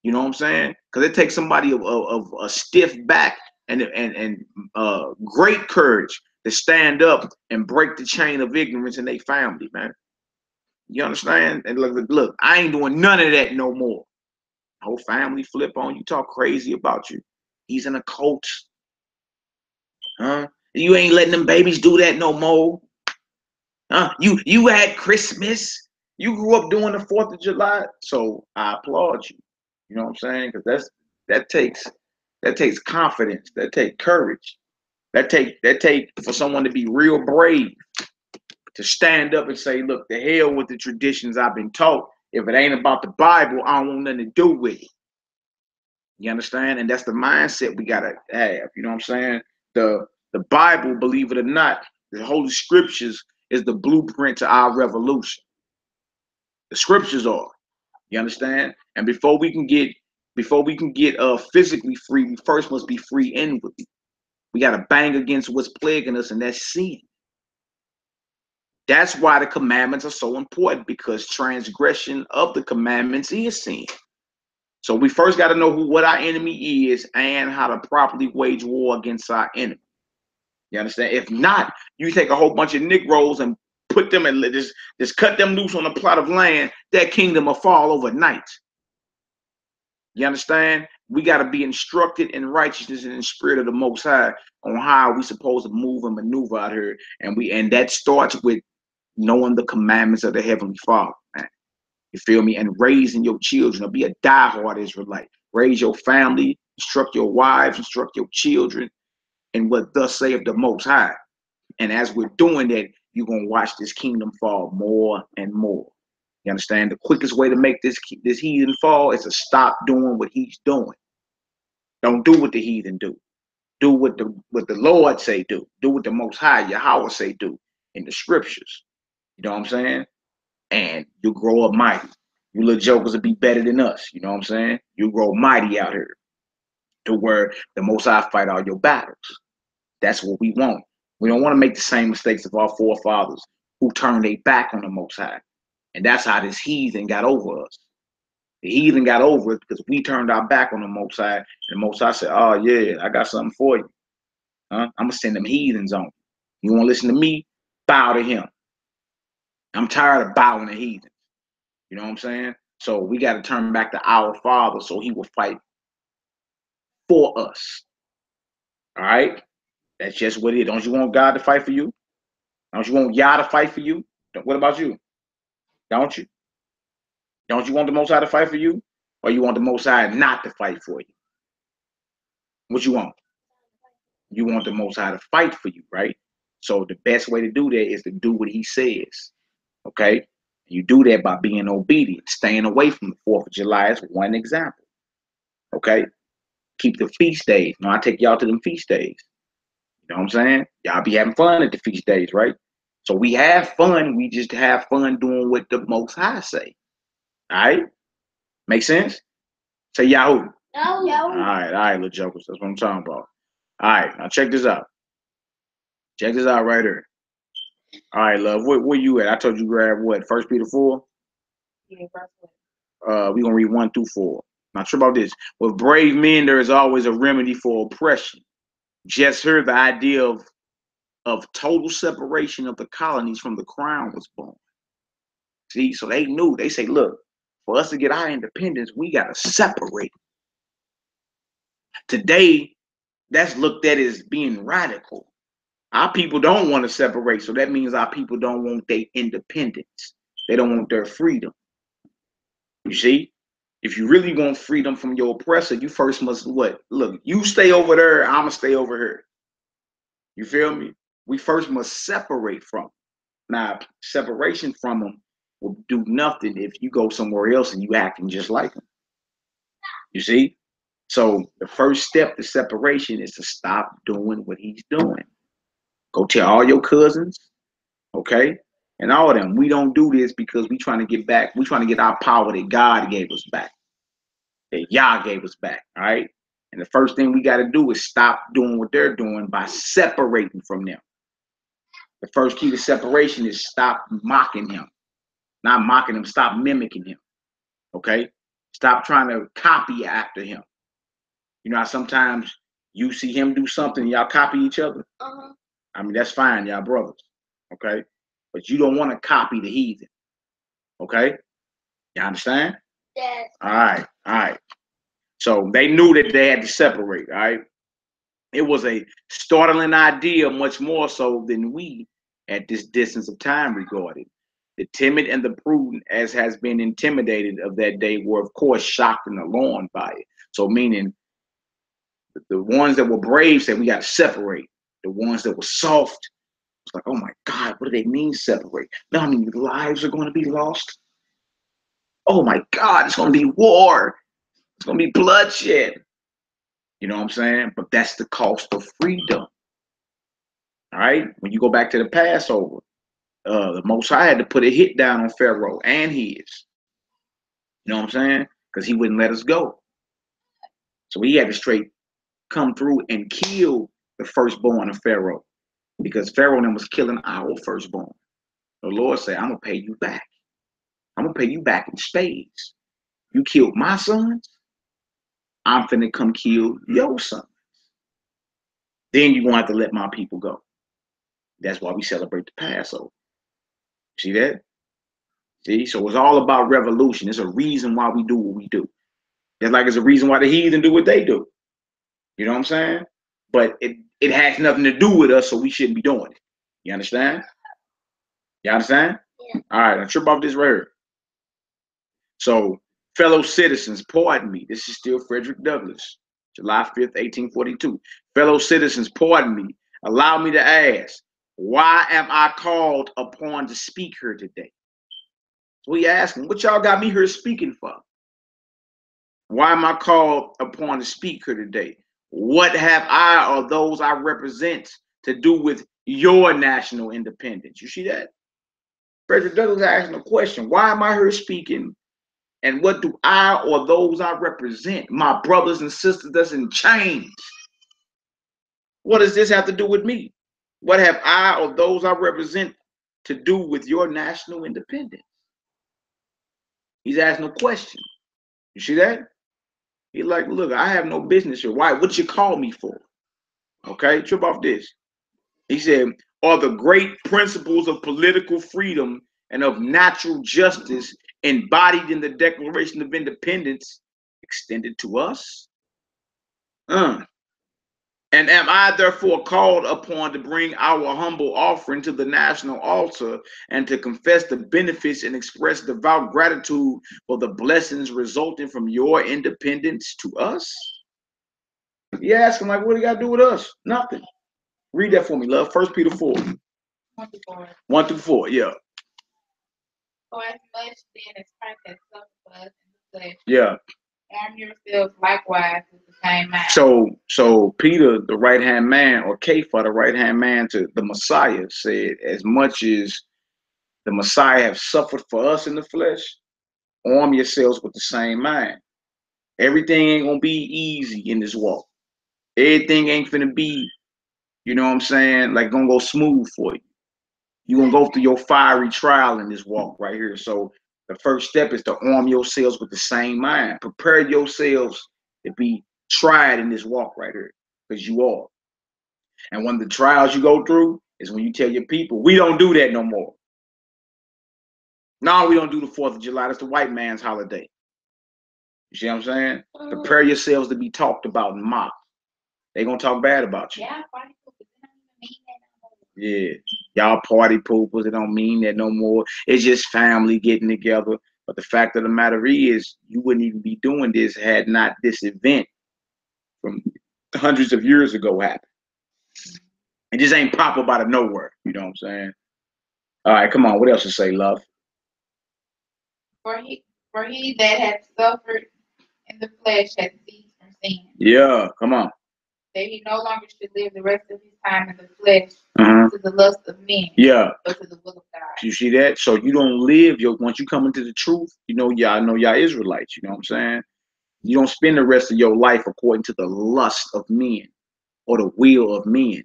You know what I'm saying? Because it takes somebody of a stiff back and great courage to stand up and break the chain of ignorance in their family, man. You understand? And look, I ain't doing none of that no more. Whole family flip on you, talk crazy about you. He's in a cult. Huh? You ain't letting them babies do that no more. Huh? You had Christmas. You grew up doing the 4th of July. So I applaud you. You know what I'm saying? Because that takes confidence. That takes courage. That take for someone to be real brave, to stand up and say, look, the hell with the traditions I've been taught. If it ain't about the Bible, I don't want nothing to do with it. You understand? And that's the mindset we gotta have. You know what I'm saying? The Bible, believe it or not, the Holy Scriptures is the blueprint to our revolution. The Scriptures are. You understand? And before we can get physically free, we first must be free inwardly. We got to bang against what's plaguing us, and that's sin. That's why the commandments are so important, because transgression of the commandments is sin. So we first got to know what our enemy is and how to properly wage war against our enemy. You understand? If not, you take a whole bunch of Negroes and put them and just cut them loose on a plot of land, that kingdom will fall overnight. You understand? We got to be instructed in righteousness and in the spirit of the Most High on how we supposed to move and maneuver out here. And that starts with knowing the commandments of the Heavenly Father, man. You feel me? And raising your children to be a diehard Israelite. Raise your family, instruct your wives, instruct your children in what thus saith the Most High. And as we're doing that, you're going to watch this kingdom fall more and more. You understand? The quickest way to make this heathen fall is to stop doing what he's doing. Don't do what the heathen do. Do what the Lord say do. Do what the Most High, Yahweh, say do in the Scriptures. You know what I'm saying? And you grow up mighty. You little jokers will be better than us. You know what I'm saying? You grow mighty out here to where the Most High fight all your battles. That's what we want. We don't want to make the same mistakes of our forefathers who turned their back on the Most High. And that's how this heathen got over us. The heathen got over it because we turned our back on the Most High. And the Most High said, oh, yeah, I got something for you. I'm going to send them heathens on you. You want to listen to me? Bow to him. I'm tired of bowing to heathens. You know what I'm saying? So we got to turn back to our Father so he will fight for us. All right? That's just what it is. Don't you want God to fight for you? Don't you want Yah to fight for you? What about you? Don't you? Don't you want the Most High to fight for you? Or you want the Most High not to fight for you? What you want? You want the Most High to fight for you, right? So the best way to do that is to do what he says. Okay? You do that by being obedient, staying away from the 4th of July is one example. Okay? Keep the feast days. I take y'all to them feast days. You know what I'm saying? Y'all be having fun at the feast days, right? So we have fun. We just have fun doing what the Most High say. All right? Make sense? Say Yahoo. Yahoo. All right, little jokers. That's what I'm talking about. All right, now check this out. Check this out right here. All right, love. Where you at? I told you grab what? 1 Peter 4? Yeah, We're gonna read 1 through 4. Now true about this. With brave men, there is always a remedy for oppression. Just here the idea of total separation of the colonies from the crown was born. See, so they knew, they say, look, for us to get our independence, we gotta separate. Today, that's looked at as being radical. Our people don't want to separate, so that means our people don't want their independence. They don't want their freedom. You see? If you really want freedom from your oppressor, you first must what? Look, you stay over there, I'ma stay over here. You feel me? We first must separate from them. Now, separation from them will do nothing if you go somewhere else and you acting just like them. You see? So the first step to separation is to stop doing what he's doing. Go tell all your cousins, okay? And all of them. We don't do this because we trying to get back. We trying to get our power that God gave us back. That Yah gave us back, all right? And the first thing we got to do is stop doing what they're doing by separating from them. The first key to separation is stop mocking him. Not mocking him, stop mimicking him, okay? Stop trying to copy after him. You know how sometimes you see him do something and y'all copy each other? I mean, that's fine, y'all brothers, okay? But you don't want to copy the heathen, okay? You understand? Yes. All right. So they knew that they had to separate, all right? It was a startling idea, much more so than we at this distance of time regarded. The timid and the prudent, as has been intimidated of that day, were of course shocked and alarmed by it. So meaning the ones that were brave said we got to separate. The ones that were soft, it's like, oh my God, what do they mean separate? Now how many lives are going to be lost? Oh my God, it's going to be war. It's going to be bloodshed. You know what I'm saying? But that's the cost of freedom. All right? When you go back to the Passover, the Most High had to put a hit down on Pharaoh and his. You know what I'm saying? Because he wouldn't let us go. So he had to straight come through and kill the firstborn of Pharaoh. Because Pharaoh then was killing our firstborn. The Lord said, I'm going to pay you back. I'm going to pay you back in spades. You killed my sons, I'm finna come kill your sons. Then you're going to have to let my people go. That's why we celebrate the Passover. See that? See? So it's all about revolution. It's a reason why we do what we do. Just like it's a reason why the heathen do what they do. You know what I'm saying? But it has nothing to do with us, so we shouldn't be doing it. You understand? You understand? Yeah. All right, I'll trip off this right here. So, fellow citizens, pardon me. This is still Frederick Douglass, July 5th, 1842. Fellow citizens, pardon me. Allow me to ask, why am I called upon to speak here today? So we asking, what y'all got me here speaking for? Why am I called upon to speak here today? What have I or those I represent to do with your national independence? You see that? Frederick Douglass asking a question. Why am I here speaking? And what do I or those I represent, my brothers and sisters that's in chains? What does this have to do with me? What have I or those I represent to do with your national independence? He's asking a question. You see that? He's like, look, I have no business here. Why? What you call me for? Okay, trip off this. He said, are the great principles of political freedom and of natural justice embodied in the Declaration of Independence extended to us? And am I therefore called upon to bring our humble offering to the national altar and to confess the benefits and express devout gratitude for the blessings resulting from your independence to us? You ask him, like, what do you got to do with us? Nothing. Read that for me, love. 1 Peter 4. 1 through 4. 1 through 4, yeah. For as much then as Christ has suffered for us in the flesh, Yeah. arm yourselves likewise with the same mind. So Peter, the right-hand man, or Kepha, the right-hand man to the Messiah, said, as much as the Messiah have suffered for us in the flesh, arm yourselves with the same mind. Everything ain't gonna be easy in this walk. Everything ain't gonna be, you know what I'm saying, like gonna go smooth for you. You're gonna go through your fiery trial in this walk right here. So the first step is to arm yourselves with the same mind. Prepare yourselves to be tried in this walk right here, because you are. And one of the trials you go through is when you tell your people, we don't do that no more. No, we don't do the 4th of July. That's the white man's holiday. You see what I'm saying? Prepare yourselves to be talked about and mocked. They're gonna talk bad about you. Yeah, party poopers, they don't even mean that no more. Yeah, y'all party poopers. It don't mean that no more. It's just family getting together. But the fact of the matter is, you wouldn't even be doing this had not this event from hundreds of years ago happened. It just ain't pop up out of nowhere. You know what I'm saying? All right, come on. What else to say, love? For he that hath suffered in the flesh hath ceased from sin, Yeah, come on. that he no longer should live the rest of his time in the flesh to the lust of men, Yeah. but to the will of God. You see that? So you don't live once you come into the truth, y'all Israelites, you know what I'm saying? You don't spend the rest of your life according to the lust of men or the will of men.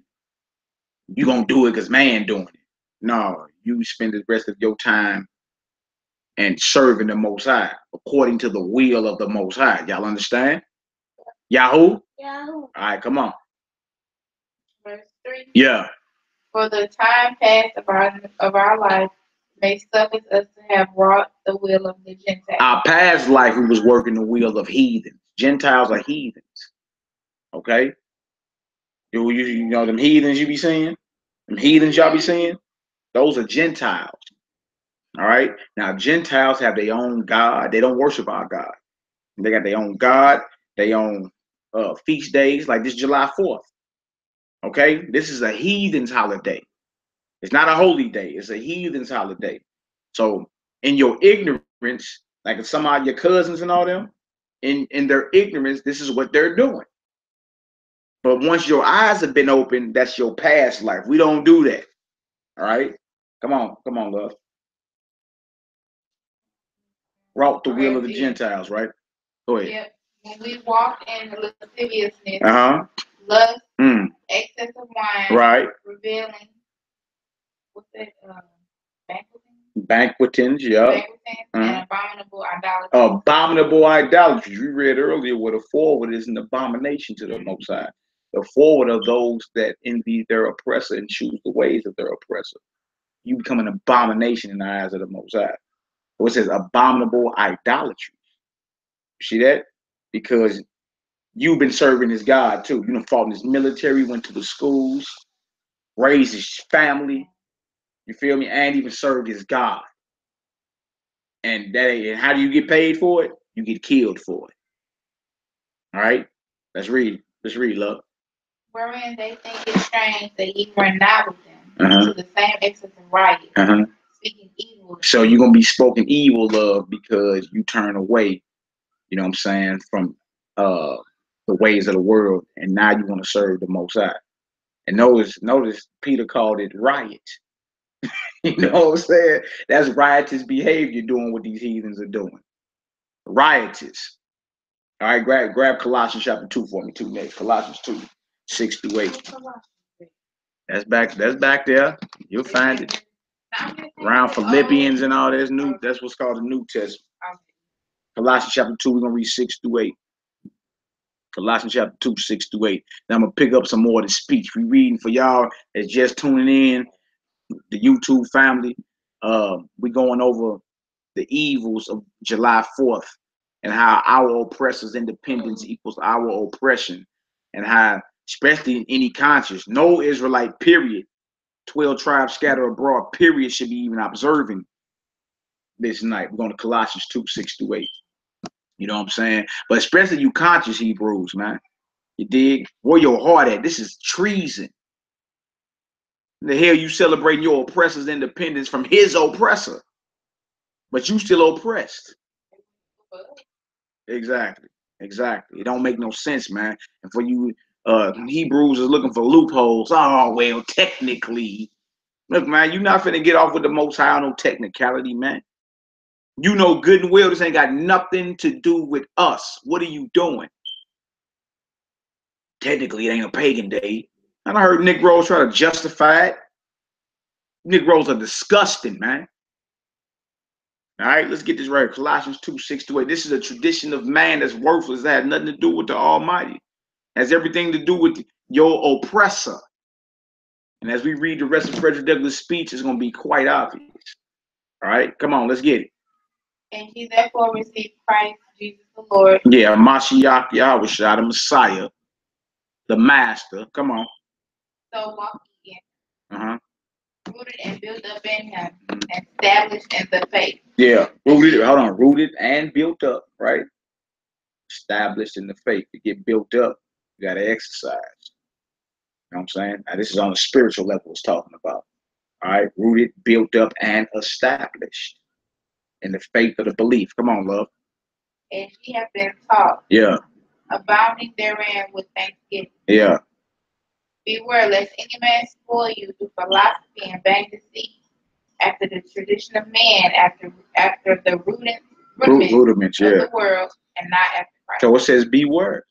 You gonna do it because man doing it. No, you spend the rest of your time and serving the Most High according to the will of the Most High. Y'all understand? Yahoo? Yahoo. All right, come on. Verse 3. Yeah. For the time past of our life may suffice us to have wrought the will of the Gentiles. Our past life, we was working the will of heathens. Gentiles are heathens. Okay? You know them heathens you be seeing? Them heathens y'all be seeing? Those are Gentiles. All right? Now, Gentiles have their own God. They don't worship our God. They got their own God, their own feast days, like this July 4th. Okay? This is a heathen's holiday. It's not a holy day. It's a heathen's holiday. So in your ignorance, like some of your cousins and all them, in their ignorance, this is what they're doing. But once your eyes have been opened, that's your past life. We don't do that. All right? Come on, love. Wrought the will of the Gentiles, right? Go ahead. Yep. When we walk in lasciviousness, lust, excess of wine, right, revealing, what's that? Banquetings, yeah. And abominable idolatry. Abominable idolatry. We read earlier what a forward is an abomination to the Most High. The forward are those that envy their oppressor and choose the ways of their oppressor. You become an abomination in the eyes of the Most High. So it says abominable idolatry. You see that? Because you've been serving his God too. You done fought in his military, went to the schools, raised his family. You feel me? And even served his God. And how do you get paid for it? You get killed for it. All right? Let's read. Let's read, love. Wherein they think it strange that ye were not with them to the same excess of riot, speaking evil. So you're going to be spoken evil of because you turn away, you know what I'm saying, from the ways of the world, and now you want to serve the Most High. And notice Peter called it riot. You know what I'm saying? That's riotous behavior doing what these heathens are doing. Riotous. All right, grab Colossians chapter 2 for me too next. Colossians 2, 6 through 8. That's back there. You'll find it. Around Philippians and all that's new. That's what's called the New Testament. Colossians chapter 2, we're gonna read 6 through 8. Colossians chapter 2, 6 through 8. Now I'm gonna pick up some more of the speech. We reading for y'all that's just tuning in, the YouTube family. We're going over the evils of July 4th and how our oppressor's independence equals our oppression, and how, especially in any conscience, no Israelite, period, 12 tribes scattered abroad, period, should be even observing this night. We're going to Colossians 2:6-8. You know what I'm saying? But especially you conscious Hebrews, man. You dig? Where your heart at? This is treason. The hell you celebrating your oppressor's independence from his oppressor, but you still oppressed. Exactly. It don't make no sense, man. And for you Hebrews is looking for loopholes. Oh, well, technically. Look, man, you're not finna get off with the Most High on no technicality, man. You know good and well this ain't got nothing to do with us. What are you doing? Technically, it ain't a pagan day. I done heard Negroes try to justify it. Negroes are disgusting, man. All right, let's get this right. Colossians 2:6-8. This is a tradition of man that's worthless. That has nothing to do with the Almighty. It has everything to do with your oppressor. And as we read the rest of Frederick Douglass' speech, it's going to be quite obvious. All right, come on, let's get it. And he therefore received Christ Jesus the Lord. Yeah, Mashiach Yahushua, the Messiah, the Master. Come on. So walk ye in, rooted and built up in him, and established in the faith. Yeah, rooted and built up, right? Established in the faith. To get built up, you got to exercise. You know what I'm saying? Now, this is on the spiritual level it's talking about. All right, rooted, built up, and established in the faith of the belief. Come on, love. And ye have been taught. Yeah. Abounding therein with thanksgiving. Yeah. Beware lest any man spoil you through philosophy and vain deceit, after the tradition of man, after the rudiments of the world, and not after Christ. So it says beware.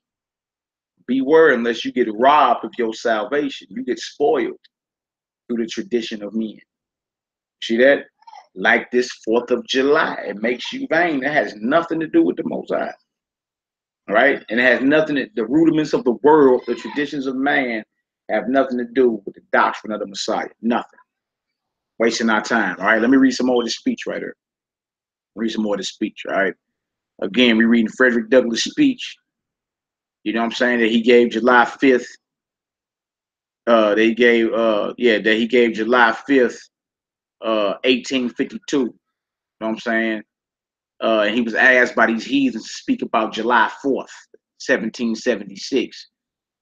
Beware unless you get robbed of your salvation. You get spoiled through the tradition of men. See that? Like this 4th of July. It makes you vain. It has nothing to do with the Most High. All right? And it has nothing to, the rudiments of the world, the traditions of man, have nothing to do with the doctrine of the Messiah. Nothing. Wasting our time. All right? Let me read some more of this speech right here. Read some more of this speech. All right? Again, we're reading Frederick Douglass' speech. You know what I'm saying? That he gave July 5th. That he gave July 5th, 1852. You know what I'm saying? And he was asked by these heathens to speak about July 4th, 1776.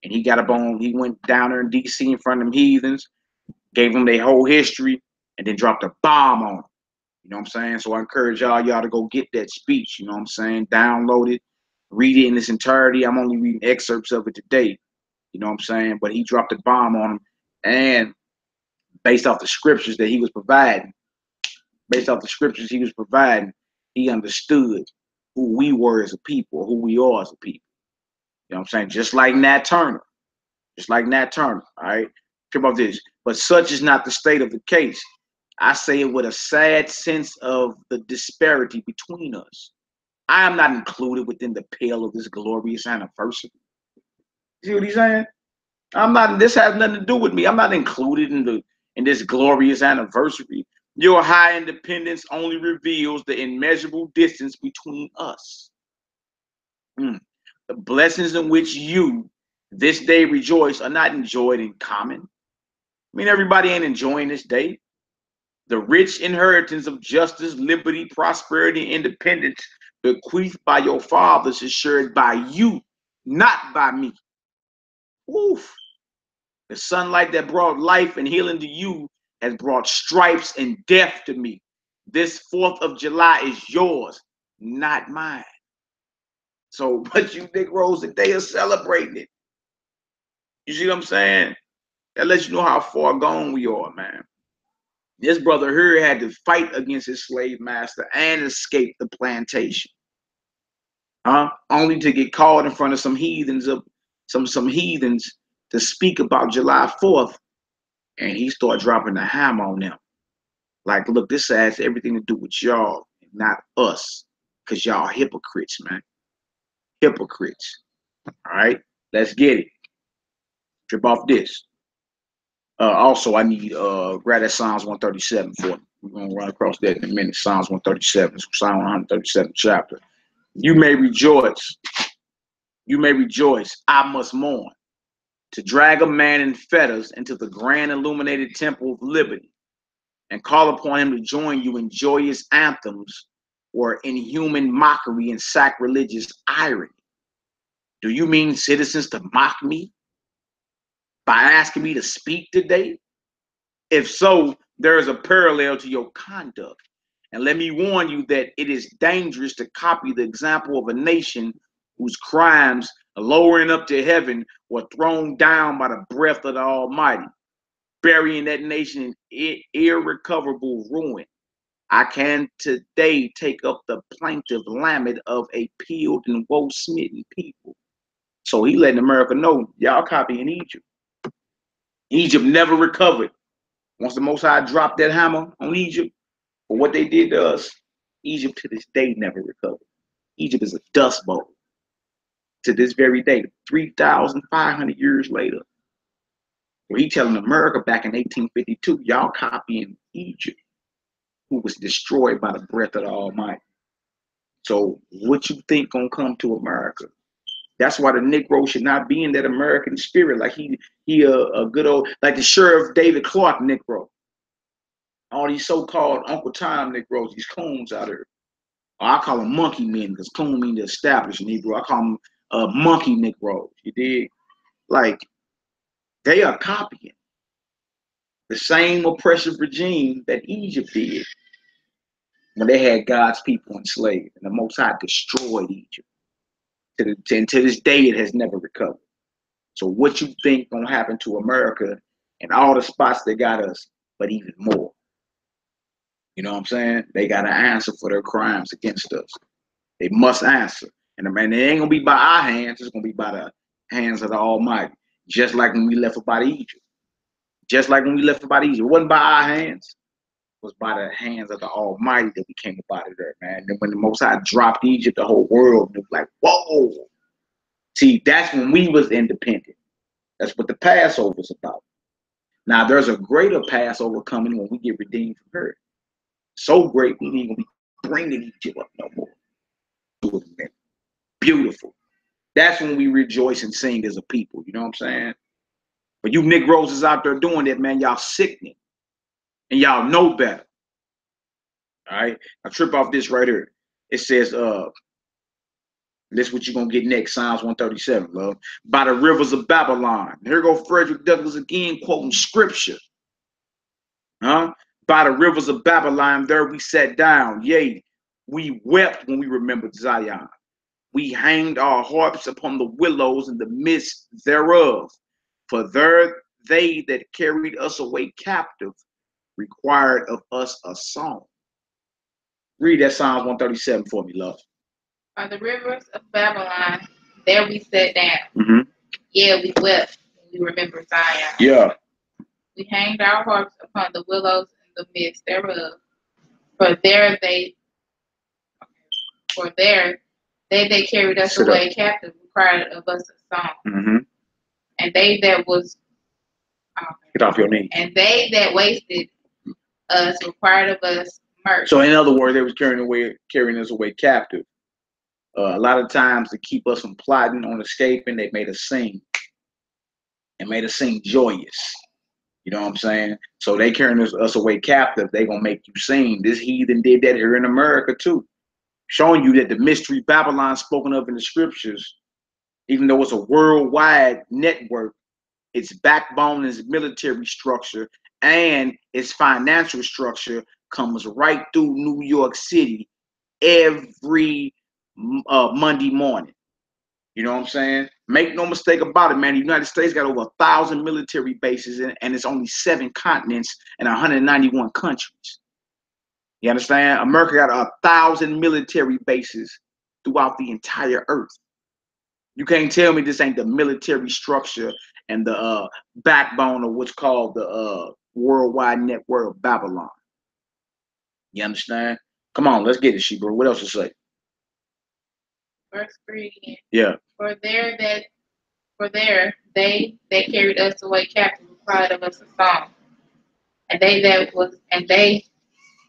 And he he went down there in DC in front of them heathens, gave them their whole history, and then dropped a bomb on them. You know what I'm saying? So I encourage y'all to go get that speech. You know what I'm saying? Download it, read it in its entirety. I'm only reading excerpts of it today. You know what I'm saying? But he dropped a bomb on them, and based off the scriptures that he was providing, he understood who we were as a people, who we are as a people. You know what I'm saying? Just like Nat Turner. All right? Think about this. But such is not the state of the case. I say it with a sad sense of the disparity between us. I am not included within the pale of this glorious anniversary. See what he's saying? I'm not. This has nothing to do with me. I'm not included in this glorious anniversary. Your high independence only reveals the immeasurable distance between us. The blessings in which you this day rejoice are not enjoyed in common. I mean, everybody ain't enjoying this day. The rich inheritance of justice, liberty, prosperity, and independence bequeathed by your fathers is shared by you, not by me. Oof. The sunlight that brought life and healing to you has brought stripes and death to me. This 4th of July is yours, not mine. So, but you Negroes, that they are celebrating it. You see what I'm saying? That lets you know how far gone we are, man. This brother here had to fight against his slave master and escape the plantation. Only to get caught in front of some heathens to speak about July 4th. And he started dropping the hammer on them. Like, look, this has everything to do with y'all, not us. Because y'all hypocrites, man. Hypocrites. All right? Let's get it. Trip off this. Also, I need grab that Psalms 137 for me. We're going to run across that in a minute. Psalms 137, Psalm 137 chapter. You may rejoice. You may rejoice. I must mourn. To drag a man in fetters into the grand illuminated temple of liberty and call upon him to join you in joyous anthems or inhuman mockery and sacrilegious irony. Do you mean citizens to mock me by asking me to speak today? If so, there is a parallel to your conduct. And let me warn you that it is dangerous to copy the example of a nation whose crimes, lowering up to heaven, were thrown down by the breath of the Almighty, burying that nation in irrecoverable ruin. I can today take up the plaintive lament of a peeled and woe-smitten people. So he letting America know, y'all copying Egypt. Egypt never recovered. Once the Most High dropped that hammer on Egypt, for what they did to us, Egypt to this day never recovered. Egypt is a dust bowl to this very day, 3,500 years later. Where he telling America back in 1852, y'all copying Egypt, who was destroyed by the breath of the Almighty. So what you think gonna come to America? That's why the Negro should not be in that American spirit, like he a good old, like the Sheriff David Clark Negro. All these so-called Uncle Tom Negroes, these coons out there. Or I call them monkey men, because coon mean the established Negro. I call them monkey Negroes. You dig? Like, they are copying the same oppressive regime that Egypt did when they had God's people enslaved, and the Most High destroyed Egypt. To this day, it has never recovered. So what you think gonna happen to America and all the spots that got us, but even more? You know what I'm saying? They got to answer for their crimes against us. They must answer. And man, it ain't gonna be by our hands, it's gonna be by the hands of the Almighty. Just like when we left about Egypt. Just like when we left about Egypt. It wasn't by our hands. It was by the hands of the Almighty that we came up out of there, man. And when the Most High dropped Egypt, the whole world was like, whoa. See, that's when we was independent. That's what the Passover is about. Now, there's a greater Passover coming when we get redeemed from her. So great, we ain't gonna be bringing Egypt up no more. Beautiful. That's when we rejoice and sing as a people. You know what I'm saying? But you Negroes is out there doing that, man. Y'all sickening. And y'all know better. All right? Now trip off this right here. It says, this is what you're going to get next. Psalms 137, love. By the rivers of Babylon. Here go Frederick Douglass again quoting scripture. Huh? By the rivers of Babylon, there we sat down. Yea, we wept when we remembered Zion. We hanged our harps upon the willows in the midst thereof. For there they that carried us away captive required of us a song. Read that Psalms 137 for me, love. By the rivers of Babylon, there we sat down. Mm-hmm. Yeah, we wept when we remembered Zion. Yeah. We hanged our harps upon the willows in the midst thereof. For there they that carried us away captive required of us a song. Mm-hmm. And they that was get off your knees. And they that wasted us required of us mercy. So in other words, they was carrying us away captive. A lot of times to keep us from plotting on escaping, they made us sing. And made us sing joyous. You know what I'm saying? So they carrying us away captive, they gonna make you sing. This heathen did that here in America too. Showing you that the mystery Babylon spoken of in the scriptures, even though it's a worldwide network, its backbone is military structure and its financial structure comes right through New York City every Monday morning. You know what I'm saying? Make no mistake about it, man. The United States got over 1,000 military bases and it's only 7 continents and 191 countries. You understand? America got 1,000 military bases throughout the entire earth. You can't tell me this ain't the military structure and the backbone of what's called the worldwide network of Babylon. You understand? Come on, let's get it, Shebrew. What else to say? Verse 3 again. Yeah. For there they that carried us away captive required of us a song. And they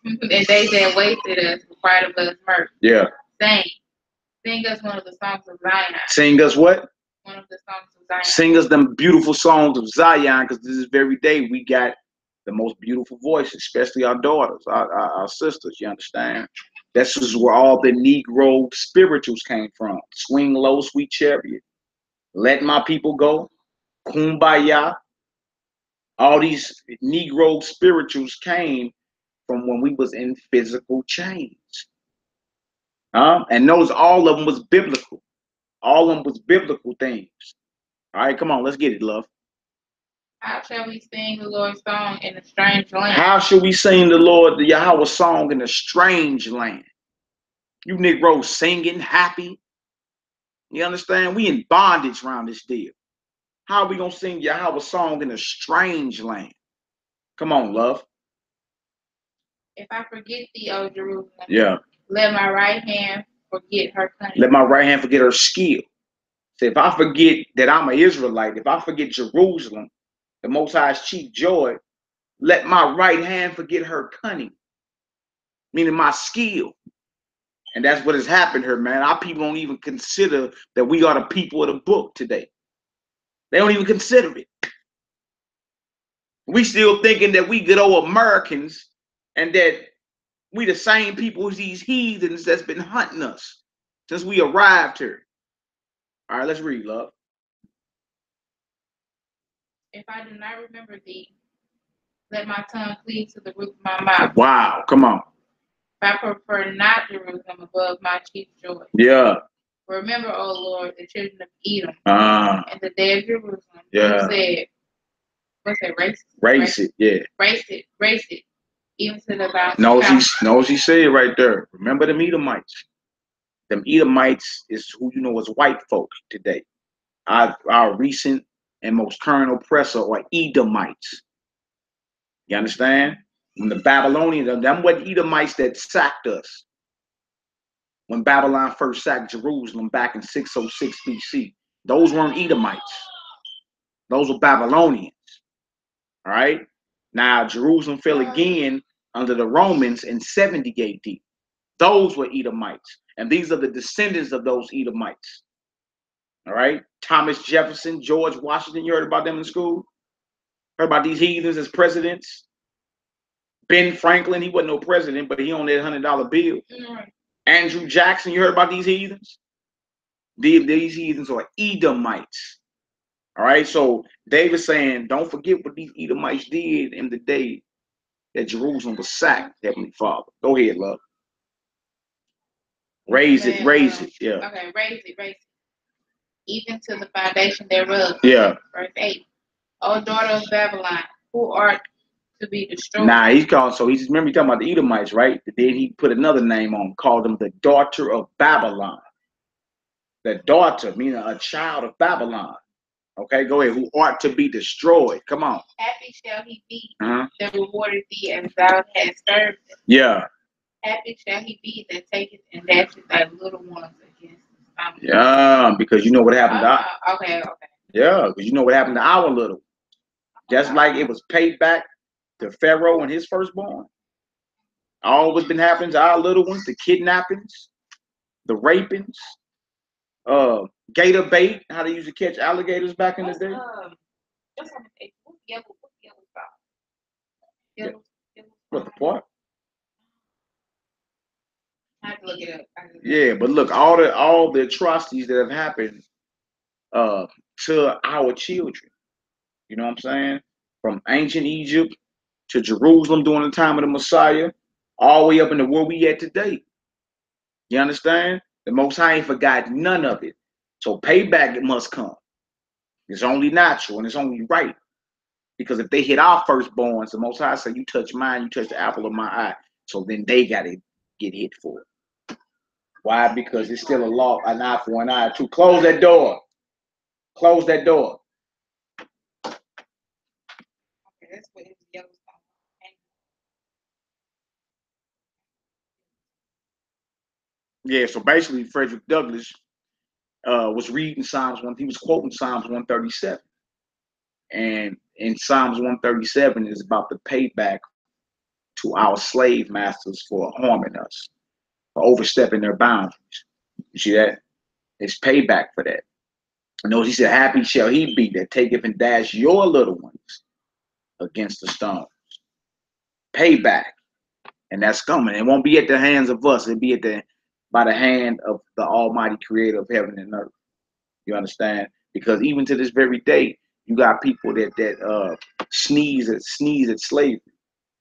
And they that wasted us required of us mirth. Yeah. Sing us one of the songs of Zion. Sing us what? One of the songs of Zion. Sing us them beautiful songs of Zion, because this very day we got the most beautiful voices, especially our daughters, our sisters, you understand? This is where all the Negro spirituals came from. Swing low, sweet chariot. Let my people go. Kumbaya. All these Negro spirituals came from when we was in physical chains. And those, all of them was biblical. All of them was biblical things. All right, come on, let's get it, love. How shall we sing the Lord's song in a strange land? How shall we sing the Lord, the Yahweh song in a strange land? You Negroes singing, happy. You understand? We in bondage around this deal. How are we going to sing Yahweh song in a strange land? Come on, love. If I forget thee, O Jerusalem, yeah, let my right hand forget her cunning. Let my right hand forget her skill. So if I forget that I'm an Israelite, if I forget Jerusalem, the Most High's chief joy, let my right hand forget her cunning, meaning my skill. And that's what has happened here, man. Our people don't even consider that we are the people of the book today. They don't even consider it. We still thinking that we good old Americans and that we the same people as these heathens that's been hunting us since we arrived here. All right, let's read, love. If I do not remember thee, let my tongue cleave to the roof of my mouth. Wow, come on. If I prefer not Jerusalem above my chief joy. Yeah. Remember, O Lord, the children of Edom and the day of Jerusalem. Yeah. Who said, what's that, race? Race it, yeah. Race it, even to the bounds. No, she said right there. Remember them Edomites. Them Edomites is who you know as white folk today. Our recent and most current oppressor are Edomites. You understand? When the Babylonians, them were Edomites that sacked us. When Babylon first sacked Jerusalem back in 606 BC. Those weren't Edomites. Those were Babylonians. All right? Now, Jerusalem fell again under the Romans in 70 AD. Those were Edomites. And these are the descendants of those Edomites. All right? Thomas Jefferson, George Washington, you heard about them in school? Heard about these heathens as presidents? Ben Franklin, he wasn't no president, but he owned that $100 bill. Andrew Jackson, you heard about these heathens? These heathens are Edomites. All right, so David's saying, don't forget what these Edomites did in the day that Jerusalem was sacked, Heavenly Father. Go ahead, love. Raise it, yeah. Okay, raise it. Even to the foundation thereof. Yeah. Verse 8. O daughter of Babylon, who art to be destroyed. Nah, remember he talking about the Edomites, right? Then he put another name on, called them the daughter of Babylon. The daughter, meaning a child of Babylon. Okay, go ahead. Who art to be destroyed. Come on. Happy shall he be that rewarded thee as thou hast served him. Yeah. Happy shall he be that taketh and dashes thy little ones against the Yeah, because you know what happened to Okay. Yeah, because you know what happened to our little. Just like it was paid back to Pharaoh and his firstborn. All what's been happening to our little ones, the kidnappings, the rapings, gator bait, how they used to catch alligators back in the day. What the part? I have to look it up. Yeah, but look, all the atrocities that have happened to our children. You know what I'm saying? From ancient Egypt to Jerusalem during the time of the Messiah, all the way up into where we at today. You understand? The Most High ain't forgot none of it. So payback must come. It's only natural and it's only right. Because if they hit our firstborns, the Most High say, you touch mine, you touch the apple of my eye. So then they got to get hit for it. Why? Because it's still a law, an eye for an eye too. Close that door. Close that door. Okay, that's what it was. Yeah, so basically Frederick Douglass was reading Psalms 1. He was quoting Psalms 137. And in Psalms 137 is about the payback to our slave masters for harming us, for overstepping their boundaries. You see that? It's payback for that. And notice he said, happy shall he be that taketh and dash your little ones against the stones. Payback. And that's coming. It won't be at the hands of us. It'll be by the hand of the Almighty Creator of heaven and earth. You understand? Because even to this very day, you got people that sneeze at slavery.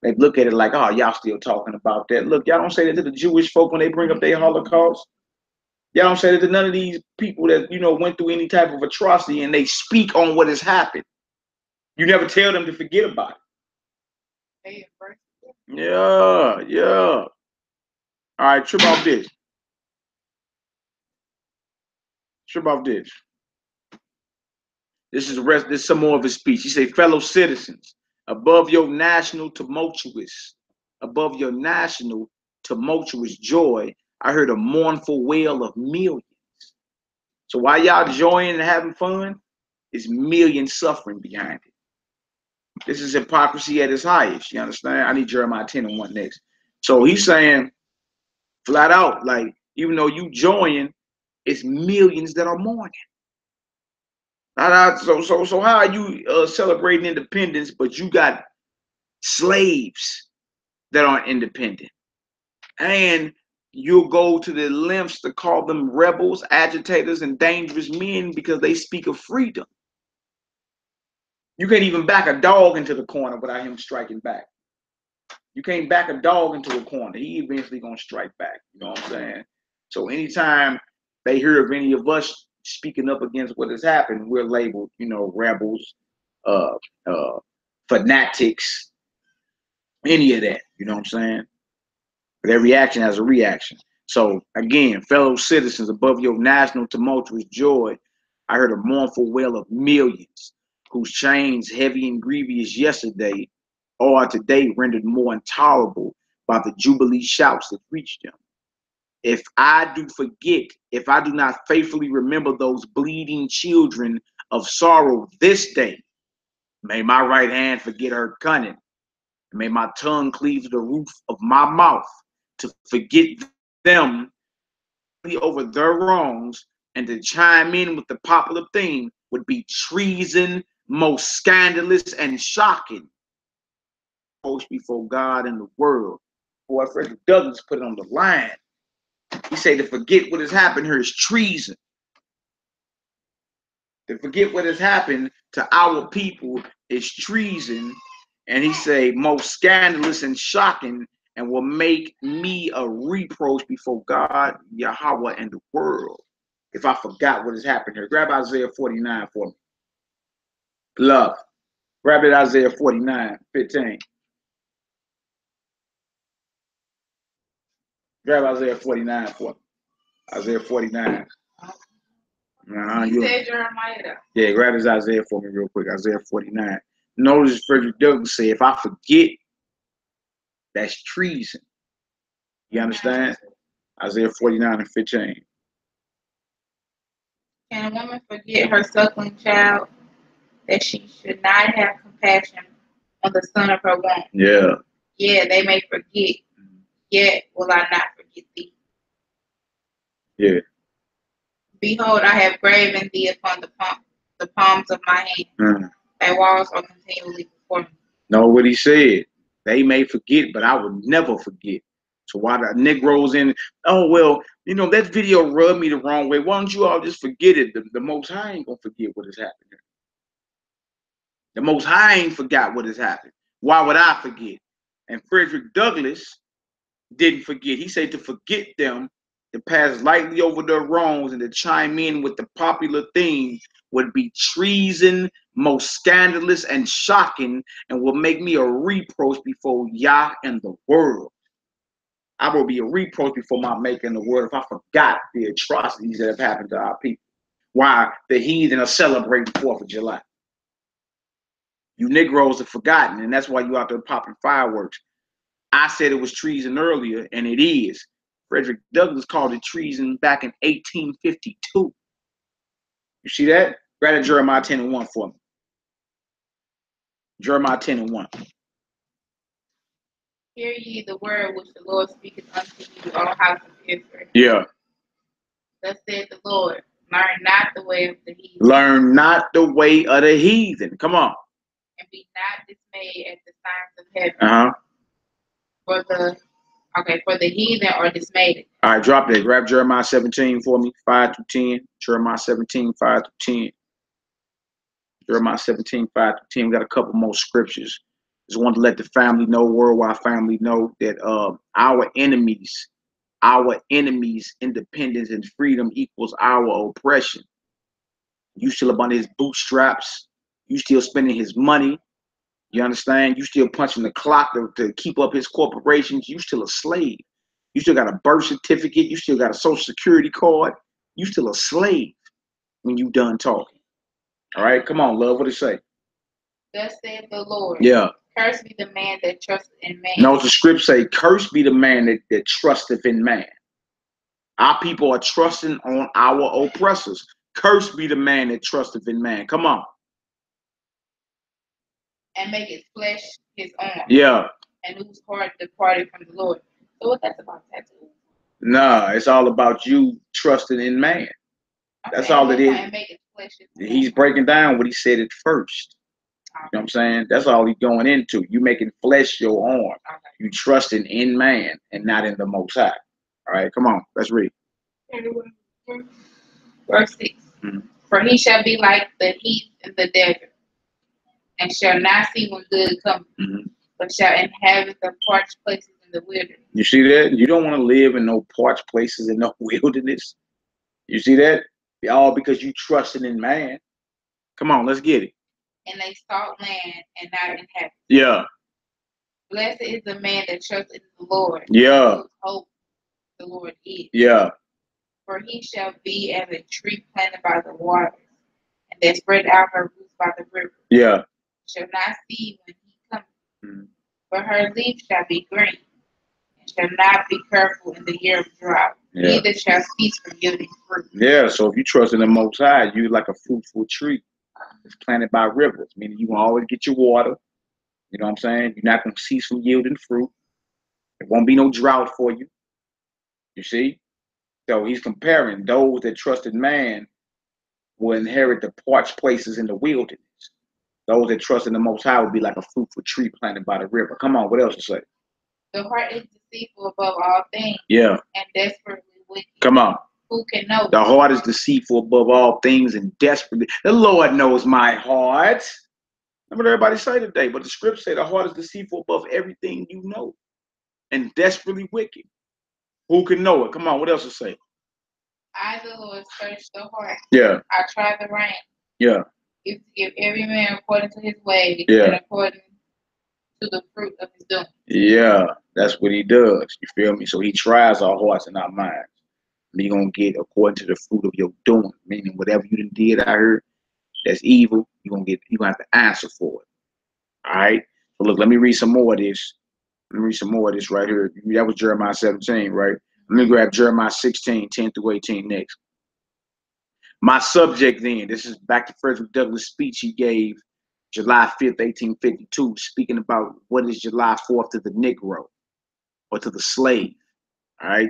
They look at it like, oh, y'all still talking about that. Look, y'all don't say that to the Jewish folk when they bring up their Holocaust. Y'all don't say that to none of these people that, you know, went through any type of atrocity and they speak on what has happened. You never tell them to forget about it. Yeah, yeah. All right, trip off this. Trip off this. This is some more of his speech. He said, fellow citizens, above your national tumultuous joy, I heard a mournful wail of millions. So while y'all enjoying and having fun, there's millions suffering behind it. This is hypocrisy at its highest. You understand? I need Jeremiah 10:1 next. So he's saying flat out, like, even though you join, it's millions that are mourning. So how are you celebrating independence, but you got slaves that aren't independent? And you'll go to the lengths to call them rebels, agitators, and dangerous men because they speak of freedom. You can't even back a dog into the corner without him striking back. You can't back a dog into a corner. He eventually gonna strike back. You know what I'm saying? So anytime they hear of any of us speaking up against what has happened, we're labeled, you know, rebels, fanatics, any of that. You know what I'm saying? But every action has a reaction. So again, fellow citizens, above your national tumultuous joy, I heard a mournful wail of millions whose chains, heavy and grievous yesterday, are today rendered more intolerable by the jubilee shouts that reached them. If I do not faithfully remember those bleeding children of sorrow this day, may my right hand forget her cunning, and may my tongue cleave to the roof of my mouth to forget them over their wrongs, and to chime in with the popular theme would be treason, most scandalous and shocking. Post before God and the world. Boy, Frederick Douglass put it on the line. He said to forget what has happened here is treason. To forget what has happened to our people is treason. And he said most scandalous and shocking, and will make me a reproach before God, Yahweh, and the world if I forgot what has happened here. Grab Isaiah 49 for me. Love. Grab it, Isaiah 49:15. Grab Isaiah 49 for me. Isaiah 49. You said Jeremiah. Yeah, grab this Isaiah for me real quick. Isaiah 49. Notice Frederick Douglass said, if I forget, that's treason. You understand? Isaiah 49:15. Can a woman forget her suckling child, that she should not have compassion on the son of her womb? Yeah. Yeah, they may forget, yet will I not forget thee. Yeah. Behold, I have graven thee upon the palms of my hand. Thy walls are continually before me. Know what he said? They may forget, but I will never forget. So why the Negroes in, oh, well, you know, that video rubbed me the wrong way. Why don't you all just forget it? The Most High ain't going to forget what has happened. The Most High ain't forgot what has happened. Why would I forget? And Frederick Douglass didn't forget. He said to forget them, to pass lightly over their wrongs, and to chime in with the popular theme would be treason, most scandalous and shocking, and will make me a reproach before Yah and the world. I will be a reproach before my Maker in the world if I forgot the atrocities that have happened to our people. Why the heathen are celebrating 4th of July. You Negroes have forgotten, and that's why you out there popping fireworks. I said it was treason earlier, and it is. Frederick Douglass called it treason back in 1852. You see that? Grab it, Jeremiah 10:1 for me. Jeremiah 10:1. Hear ye the word which the Lord speaketh unto you, O house of Israel. Yeah. Thus saith the Lord, learn not the way of the heathen. Learn not the way of the heathen. Come on. And be not dismayed at the signs of heaven. Uh-huh. For the heathen are dismayed. All right, drop that. Grab Jeremiah 17 for me, 5 to 10. Jeremiah 17, 5 to 10. Jeremiah 17, 5 to 10. We got a couple more scriptures. Just want to let the family know, worldwide family know, that our enemies, independence and freedom equals our oppression. You still up on his bootstraps. You still spending his money. You understand? You still punching the clock to keep up his corporations. You still a slave. You still got a birth certificate. You still got a social security card. You still a slave when you done talking. All right? Come on, love. What it say? Thus saith the Lord. Yeah. Cursed be the man that trusteth in man. No, the script say, cursed be the man that trusteth in man. Our people are trusting on our oppressors. Cursed be the man that trusteth in man. Come on. And make his flesh his arm. Yeah. And whose heart departed from the Lord. So what that's about, tattoo? Nah, it's all about you trusting in man. That's all it is. And make his flesh his arm. He's breaking down what he said at first. You know what I'm saying? That's all he's going into. You making flesh your arm. Okay. You trusting in man and not in the Most High. All right, come on, let's read. Verse 6. Mm-hmm. For he shall be like the heath in the desert, and shall not see when good cometh, but shall inhabit the parched places in the wilderness. You see that? You don't want to live in no parched places in no wilderness. You see that? All because you trusting in man. Come on, let's get it. And they sought land and not inhabit. Yeah. Blessed is the man that trusteth in the Lord. Yeah. Whose hope the Lord is. Yeah. For he shall be as a tree planted by the waters, and that spread out her roots by the river. Yeah. Shall not see when he cometh, but her leaf shall be green, and shall not be careful in the year of drought. Yeah. Neither shall cease from yielding fruit. Yeah, so if you trust in the Most High, you like a fruitful tree. It's planted by rivers, meaning you will always get your water. You know what I'm saying? You're not going to cease from yielding fruit. There won't be no drought for you. You see? So he's comparing those that trust in man will inherit the parched places in the wilderness. Those that trust in the Most High will be like a fruitful tree planted by the river. Come on, what else to say? The heart is deceitful above all things. Yeah. And desperately wicked. Come on. Who can know? The heart is deceitful above all things and desperately. The Lord knows my heart. That's what everybody say today. But the scripture say the heart is deceitful above everything you know and desperately wicked. Who can know it? Come on, what else to say? I, the Lord, search the heart. Yeah. I try the rein. Yeah. If to give every man according to his ways, yeah, and according to the fruit of his doing. Yeah, that's what he does. You feel me? So he tries our hearts and our minds. And you're going to get according to the fruit of your doing. Meaning whatever you done did out here that's evil, you're going to have to answer for it. All right? So look, let me read some more of this. Let me read some more of this right here. That was Jeremiah 17, right? Let me grab Jeremiah 16, 10 through 18 next. My subject then, this is back to Frederick Douglass' speech he gave July 5th, 1852, speaking about what is July 4th to the Negro or to the slave. All right?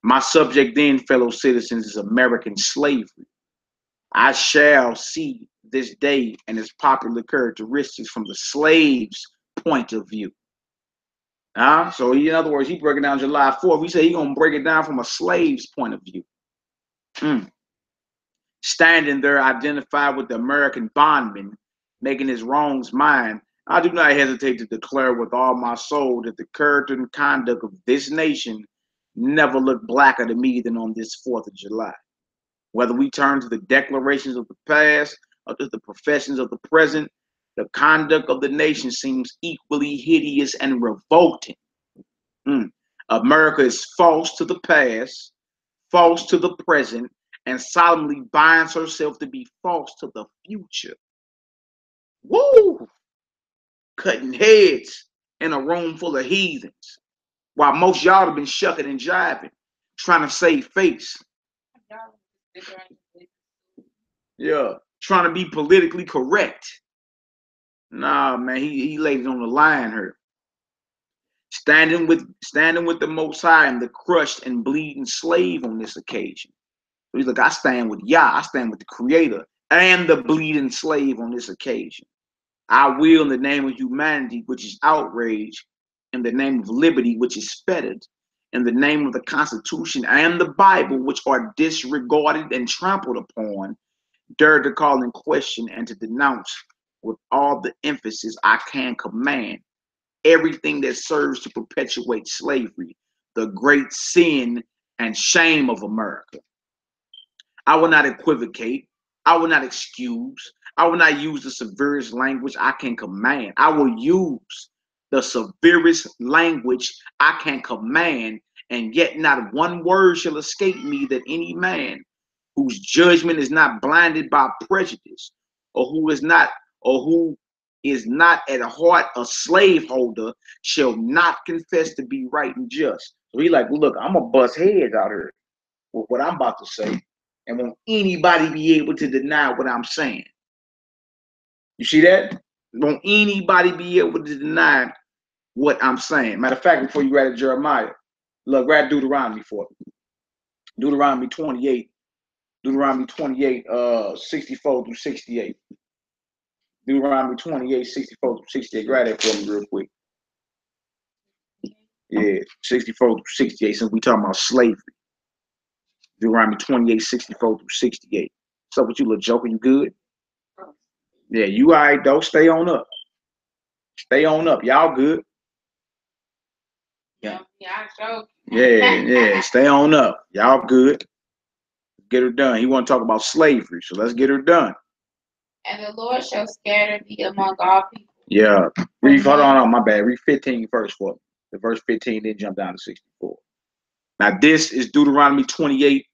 My subject then, fellow citizens, is American slavery. I shall see this day and its popular characteristics from the slave's point of view. So in other words, he breaking down July 4th. We say he's going to break it down from a slave's point of view. Standing there identified with the American bondman, making his wrongs mine, I do not hesitate to declare with all my soul that the character and conduct of this nation never looked blacker to me than on this 4th of July. Whether we turn to the declarations of the past or to the professions of the present, the conduct of the nation seems equally hideous and revolting. America is false to the past, false to the present, and solemnly binds herself to be false to the future. Woo! Cutting heads in a room full of heathens, while most y'all have been shucking and jiving, trying to save face. Yeah, trying to be politically correct. Nah, man, he laid it on the line here. Standing with the Most High and the crushed and bleeding slave on this occasion. So he's like, I stand with Yah, I stand with the Creator and the bleeding slave on this occasion. I will, in the name of humanity, which is outraged, in the name of liberty, which is fettered, in the name of the Constitution and the Bible, which are disregarded and trampled upon, dare to call in question and to denounce with all the emphasis I can command everything that serves to perpetuate slavery, the great sin and shame of America. I will not equivocate. I will not excuse. I will not use the severest language I can command. I will use the severest language I can command, and yet not one word shall escape me that any man whose judgment is not blinded by prejudice, or who is not at heart a slaveholder, shall not confess to be right and just. So he like, look, I'm gonna bust heads out here with what I'm about to say, and won't anybody be able to deny what I'm saying. You see that? Won't anybody be able to deny what I'm saying? Matter of fact, before you read Jeremiah, look, read Deuteronomy for me. Deuteronomy 28. Deuteronomy 28, 64 through 68. Deuteronomy 28, 64 through 68. Grab that for me real quick. Yeah, 64 through 68, since we talking about slavery. Deuteronomy 28, 64 through 68. What's up with you, little joker? You good? Yeah, you all right, though. Stay on up. Stay on up. Y'all good? Yeah, sure. Yeah. Stay on up. Y'all good. Get her done. He want to talk about slavery, so let's get her done. And the Lord shall scatter thee among all people. Yeah. Hold on, my bad. Read 15 first for me. The verse 15, then jump down to 64. Now, this is Deuteronomy 28,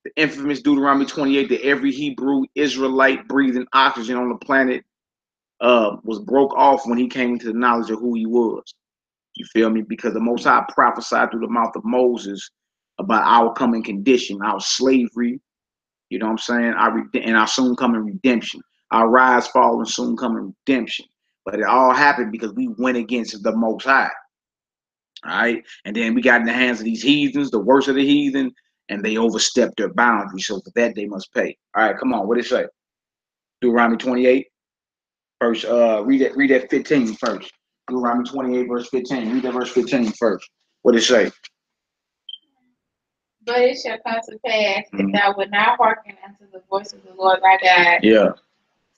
the infamous Deuteronomy 28 that every Hebrew Israelite breathing oxygen on the planet was broke off when he came to the knowledge of who he was. You feel me? Because the Most High prophesied through the mouth of Moses about our coming condition, our slavery, you know what I'm saying? And our soon coming redemption. Our rise, fall, and soon coming redemption. But it all happened because we went against the Most High. All right. And then we got in the hands of these heathens, the worst of the heathen, and they overstepped their boundaries. So for that, they must pay. All right. Come on. What did it say? Deuteronomy 28. First, read that 15 first. Deuteronomy 28, verse 15. Read that verse 15 first. What did it say? But it shall come to pass, if thou wilt not hearken unto the voice of the Lord thy God,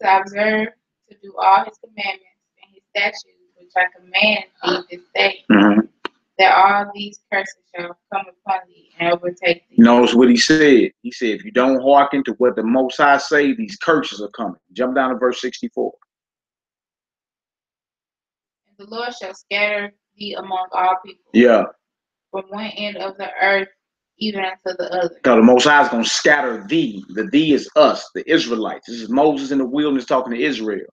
to observe, to do all his commandments and his statutes, which I command thee this day, that all these curses shall come upon thee and overtake thee. Notice what he said. He said, if you don't hearken to what the Most High say, these curses are coming. Jump down to verse 64. And the Lord shall scatter thee among all people. Yeah. From one end of the earth even unto the other. Because the Most High is going to scatter thee. The thee is us, the Israelites. This is Moses in the wilderness talking to Israel.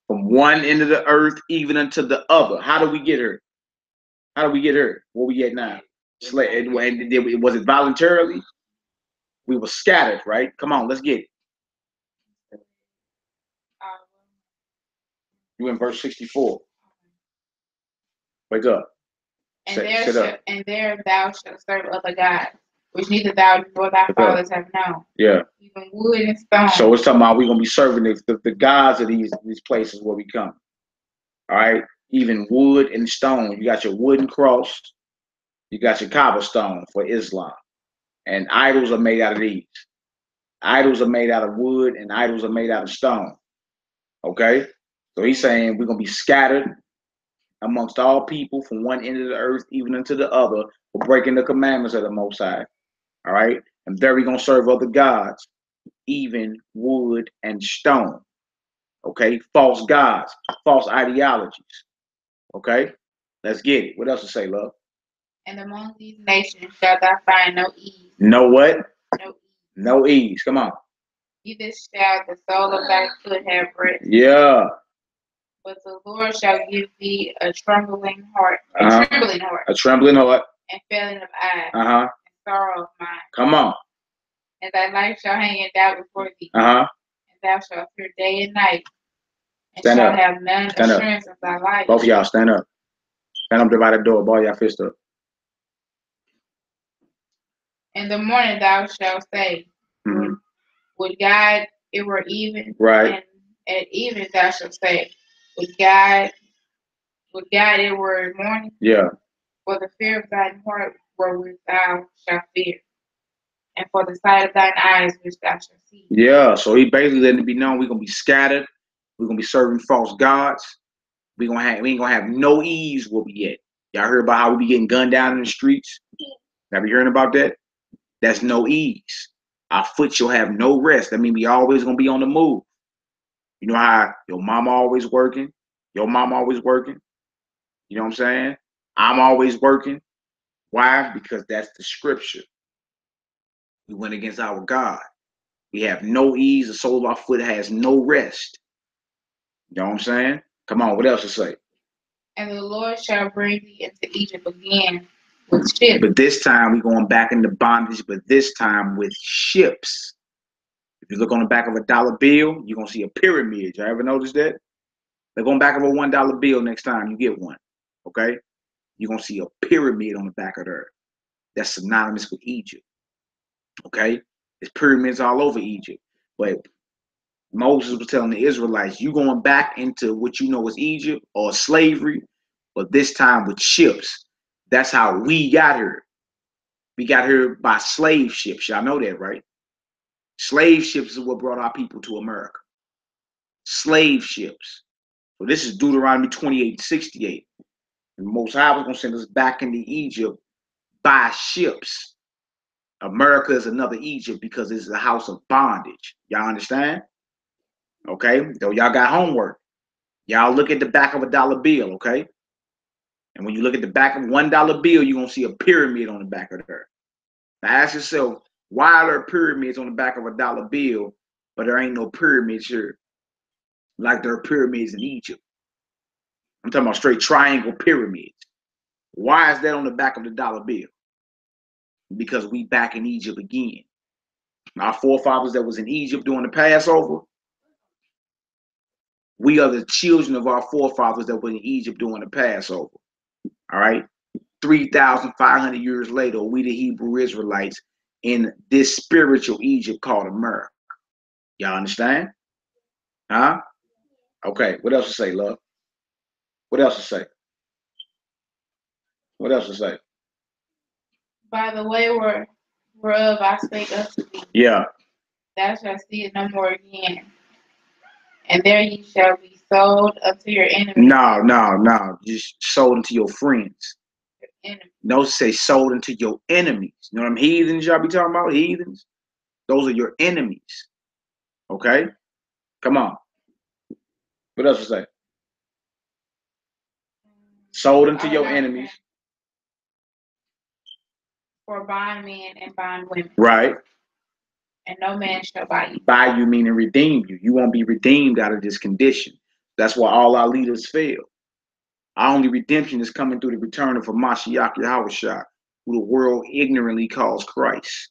From one end of the earth even unto the other. How do we get here? How do we get here? Where we at now? Was it voluntarily? We were scattered, right? Come on, let's get it. You in verse 64. Wake up. And there thou shalt serve other gods, which neither thou nor thy fathers have known. Yeah. Even wood and stone. So it's talking about we're going to be serving the gods of these places where we come. All right? Even wood and stone. You got your wooden cross. You got your cobblestone for Islam. And idols are made out of these. Idols are made out of wood and idols are made out of stone. Okay? So he's saying we're going to be scattered amongst all people from one end of the earth even unto the other for breaking the commandments of the Most High. All right? And there we're going to serve other gods, even wood and stone. Okay? False gods, false ideologies. Okay? Let's get it. What else to say, love? And among these nations shalt thou find no ease. No what? No ease. No ease. Come on. Neither shall the sole of thy foot have rest. Yeah. But the Lord shall give thee a trembling heart. A trembling heart. And failing of eyes. And sorrow of mind. Come on. And thy life shall hang in doubt before thee. And thou shalt fear day and night. And stand shalt up. have none Stand assurance up. of thy life. Both of y'all stand up. Stand up there by the door, ball your fist up. In the morning thou shalt say, would God it were even, right? And at even thou shalt say, would God it were morning, yeah. For the fear of thine heart wherewith thou shalt fear, and for the sight of thine eyes which thou shalt see. Yeah, so he basically letting it be known we're gonna be scattered, we're gonna be serving false gods, we ain't gonna have no ease where we at. Y'all heard about how we be getting gunned down in the streets? Have you heard about that? That's no ease. Our foot shall have no rest. That means we always gonna be on the move. You know how your mama always working, your mom always working. You know what I'm saying? I'm always working. Why? Because that's the scripture. We went against our God. We have no ease. The sole of our foot has no rest. You know what I'm saying? Come on, what else to say? And the Lord shall bring thee into Egypt again with ships. But this time we're going back into bondage, but this time with ships. If you look on the back of a dollar bill, you're going to see a pyramid. You ever notice that? They're going back of a $1 bill next time you get one. Okay? You're going to see a pyramid on the back of there. That's synonymous with Egypt. Okay? There's pyramids all over Egypt. But Moses was telling the Israelites, you going back into what you know as Egypt or slavery, but this time with ships. That's how we got here. We got here by slave ships. Y'all know that, right? Slave ships is what brought our people to America. Slave ships. So this is Deuteronomy 28:68. And Most High was going to send us back into Egypt by ships. America is another Egypt because it's a house of bondage. Y'all understand? Okay? So y'all got homework. Y'all look at the back of a dollar bill, okay? And when you look at the back of $1 bill, you're going to see a pyramid on the back of there. Now ask yourself, why are there pyramids on the back of a dollar bill, but there ain't no pyramids here? Like there are pyramids in Egypt. I'm talking about straight triangle pyramids. Why is that on the back of the dollar bill? Because we back in Egypt again. Our forefathers that was in Egypt during the Passover, we are the children of our forefathers that were in Egypt during the Passover. All right? 3,500 years later, we the Hebrew Israelites in this spiritual Egypt called America. Y'all understand? Huh? Okay, what else to say, love? What else to say? What else to say? By the way whereof I spake unto thee. Yeah. Thou shalt see it no more again. And there ye shall be sold unto your enemies. No. Just sold into your friends. No, say sold into your enemies. You know what I'm heathens y'all be talking about? Heathens? Those are your enemies. Okay? Come on. What else to say? Sold into your enemies. For bondmen and bondwomen. Right. And no man shall buy you. Buy you meaning redeem you. You won't be redeemed out of this condition. That's why all our leaders fail. Our only redemption is coming through the return of Mashiach Yahushua, who the world ignorantly calls Christ.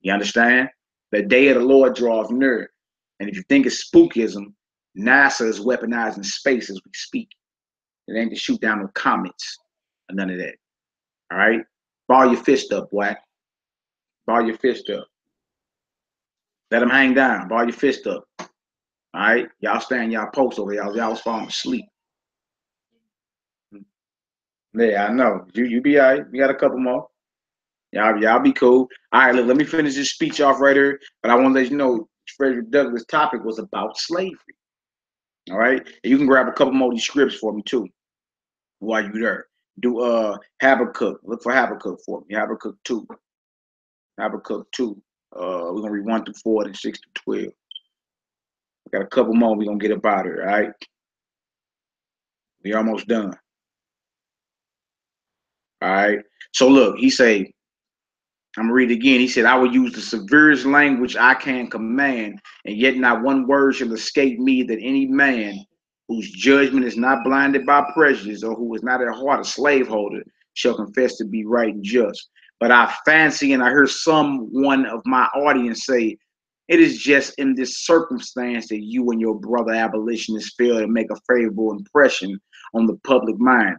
You understand? The day of the Lord draweth near. And if you think it's spookism, NASA is weaponizing space as we speak. It ain't to shoot down no comets or none of that. All right? Ball your fist up, boy. Ball your fist up. Let them hang down. Ball your fist up. All right? Y'all stand y'all post over y'all. Y'all was falling asleep. Yeah, I know. You be all right. We got a couple more. Y'all be cool. All right, look, let me finish this speech off right here. But I want to let you know, Frederick Douglass' topic was about slavery. All right? And you can grab a couple more of these scripts for me, too, while you're there. Do Habakkuk. Look for Habakkuk for me. Habakkuk 2. Habakkuk 2. We're going to read 1 through 4 and 6 through 12. We got a couple more. We're going to get up out of here, all right? We almost done. All right? So, look, he say, I'm going to read it again. He said, I will use the severest language I can command, and yet not one word shall escape me, that any man whose judgment is not blinded by prejudice, or who is not at heart a slaveholder, shall confess to be right and just. But I fancy, and I hear someone of my audience say, it is just in this circumstance that you and your brother abolitionists fail to make a favorable impression on the public mind.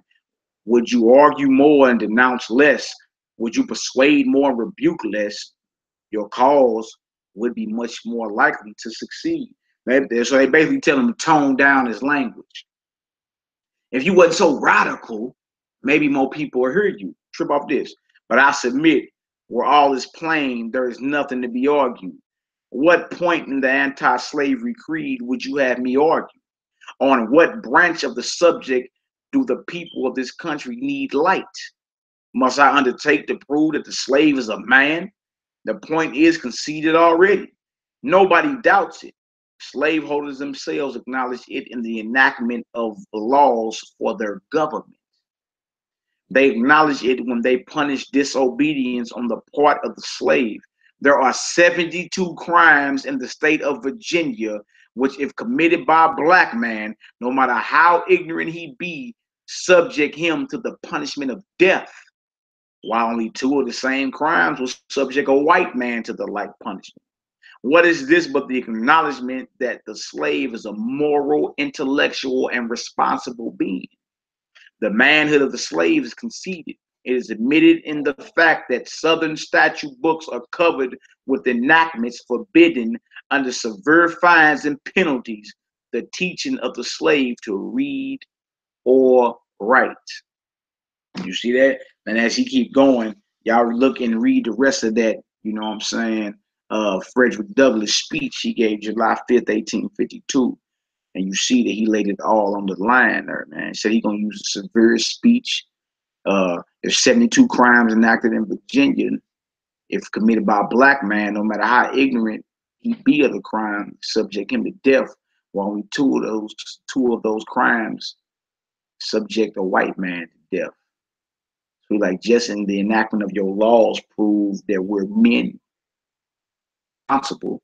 Would you argue more and denounce less? Would you persuade more and rebuke less? Your cause would be much more likely to succeed. So they basically tell him to tone down his language. If you wasn't so radical, maybe more people will hear you. Trip off this. But I submit, where all is plain, there is nothing to be argued. What point in the anti-slavery creed would you have me argue? On what branch of the subject do the people of this country need light? Must I undertake to prove that the slave is a man? The point is conceded already. Nobody doubts it. Slaveholders themselves acknowledge it in the enactment of the laws for their government. They acknowledge it when they punish disobedience on the part of the slave. There are 72 crimes in the state of Virginia, which, if committed by a black man, no matter how ignorant he be, subject him to the punishment of death, while only 2 of the same crimes will subject a white man to the like punishment. What is this but the acknowledgement that the slave is a moral, intellectual, and responsible being? The manhood of the slave is conceded. It is admitted in the fact that Southern statute books are covered with enactments forbidding, under severe fines and penalties, the teaching of the slave to read or write. You see that? And as he keep going, y'all look and read the rest of that, you know what I'm saying, Frederick Douglass speech he gave July 5th, 1852. And you see that he laid it all on the line there, man. He said he's going to use a severe speech. There's 72 crimes enacted in Virginia. If committed by a black man, no matter how ignorant he be of the crime, subject him to death. While only two of those crimes subject a white man to death. So like just in the enactment of your laws prove that we're men responsible.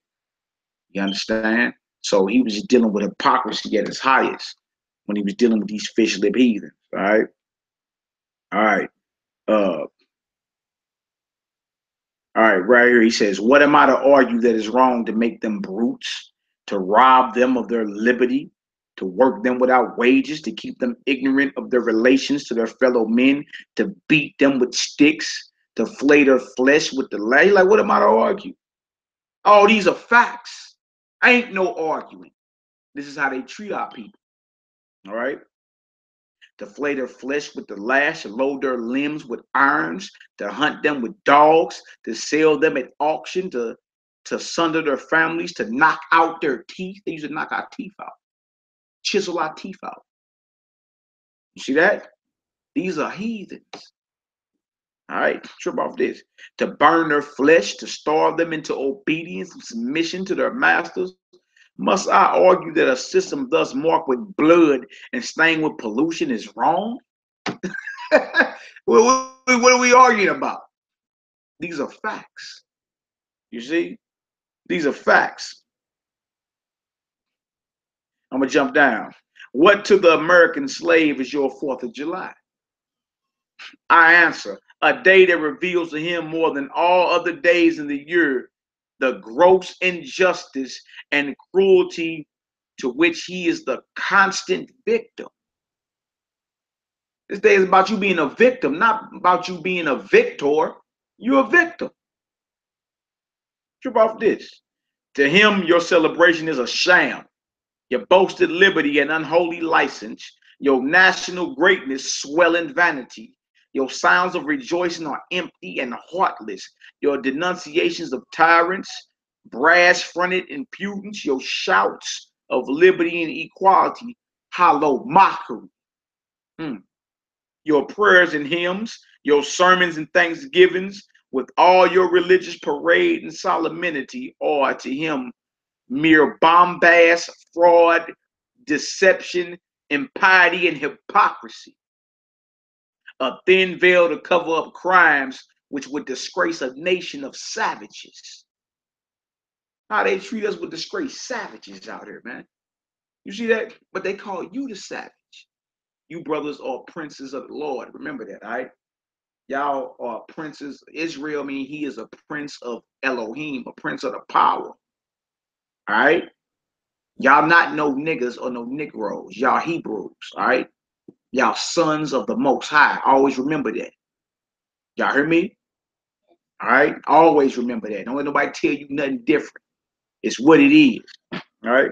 You understand? So he was just dealing with hypocrisy at its highest when he was dealing with these fish lip heathens. All right. All right. All right, right here he says, what am I to argue that is wrong to make them brutes, to rob them of their liberty, to work them without wages, to keep them ignorant of their relations to their fellow men, to beat them with sticks, to flay their flesh with the lash? Like, what am I to argue? Oh, these are facts. Ain't no arguing. This is how they treat our people. All right. To flay their flesh with the lash, to load their limbs with irons, to hunt them with dogs, to sell them at auction, to sunder their families, to knock out their teeth. They used to knock our teeth out, chisel our teeth out. You see that? These are heathens. All right, trip off this. To burn their flesh, to starve them into obedience and submission to their masters. Must I argue that a system thus marked with blood and stained with pollution is wrong? What are we arguing about? These are facts. You see? These are facts. I'm going to jump down. What to the American slave is your 4th of July? I answer, a day that reveals to him more than all other days in the year the gross injustice and cruelty to which he is the constant victim. This day is about you being a victim, not about you being a victor. You're a victim. Trip off this. To him, your celebration is a sham. Your boasted liberty and unholy license, your national greatness swelling vanity. Your sounds of rejoicing are empty and heartless. Your denunciations of tyrants, brass-fronted impudence, your shouts of liberty and equality, hollow mockery. Your prayers and hymns, your sermons and thanksgivings, with all your religious parade and solemnity are to him mere bombast, fraud, deception, impiety, and hypocrisy. A thin veil to cover up crimes which would disgrace a nation of savages. How they treat us with disgrace, savages out here, man. You see that? But they call you the savage. You brothers are princes of the Lord. Remember that, all right? Y'all are princes. Israel, he is a prince of Elohim, a prince of the power. All right? Y'all not no niggas or no Negroes. Y'all Hebrews, all right? Y'all sons of the Most High. Always remember that. Y'all hear me? All right? Always remember that. Don't let nobody tell you nothing different. It's what it is. All right?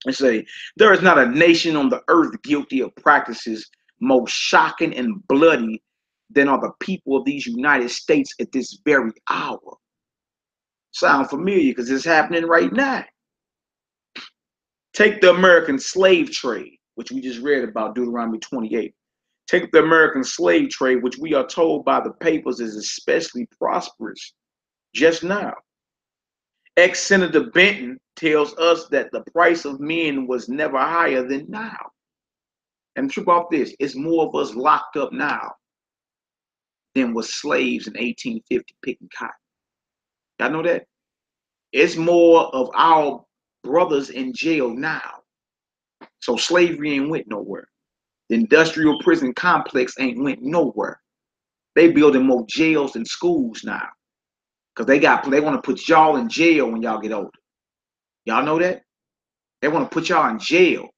And say, there is not a nation on the earth guilty of practices more shocking and bloody than are the people of these United States at this very hour. Sound familiar because it's happening right now. Take the American slave trade, which we just read about, Deuteronomy 28. Take the American slave trade, which we are told by the papers is especially prosperous just now. Ex-Senator Benton tells us that the price of men was never higher than now. And the truth about this, it's more of us locked up now than was slaves in 1850 picking cotton. Y'all know that? It's more of our brothers in jail now. So slavery ain't went nowhere. The industrial prison complex ain't went nowhere. They building more jails than schools now. Because they want to put y'all in jail when y'all get older. Y'all know that? They want to put y'all in jail,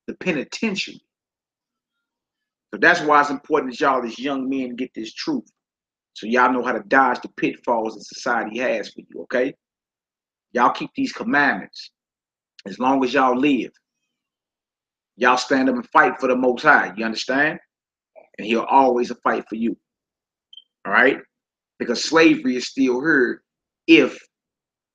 the penitentiary. So that's why it's important that y'all as young men get this truth. So y'all know how to dodge the pitfalls that society has for you, okay? Y'all keep these commandments. As long as y'all live, y'all stand up and fight for the Most High. You understand? And he'll always fight for you. All right? Because slavery is still here if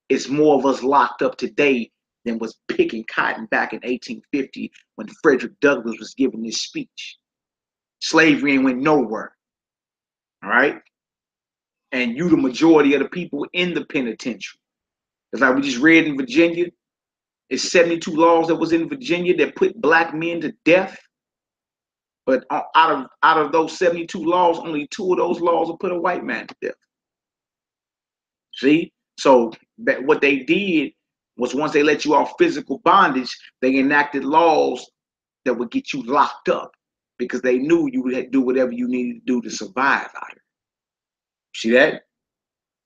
it's more of us locked up today than was picking cotton back in 1850 when Frederick Douglass was giving this speech. Slavery ain't went nowhere. All right? And you the majority of the people in the penitentiary. It's like we just read in Virginia. It's 72 laws that was in Virginia that put black men to death. But out of those 72 laws, only 2 of those laws will put a white man to death. See? So that what they did was once they let you off physical bondage, they enacted laws that would get you locked up because they knew you would do whatever you needed to do to survive out here. See that?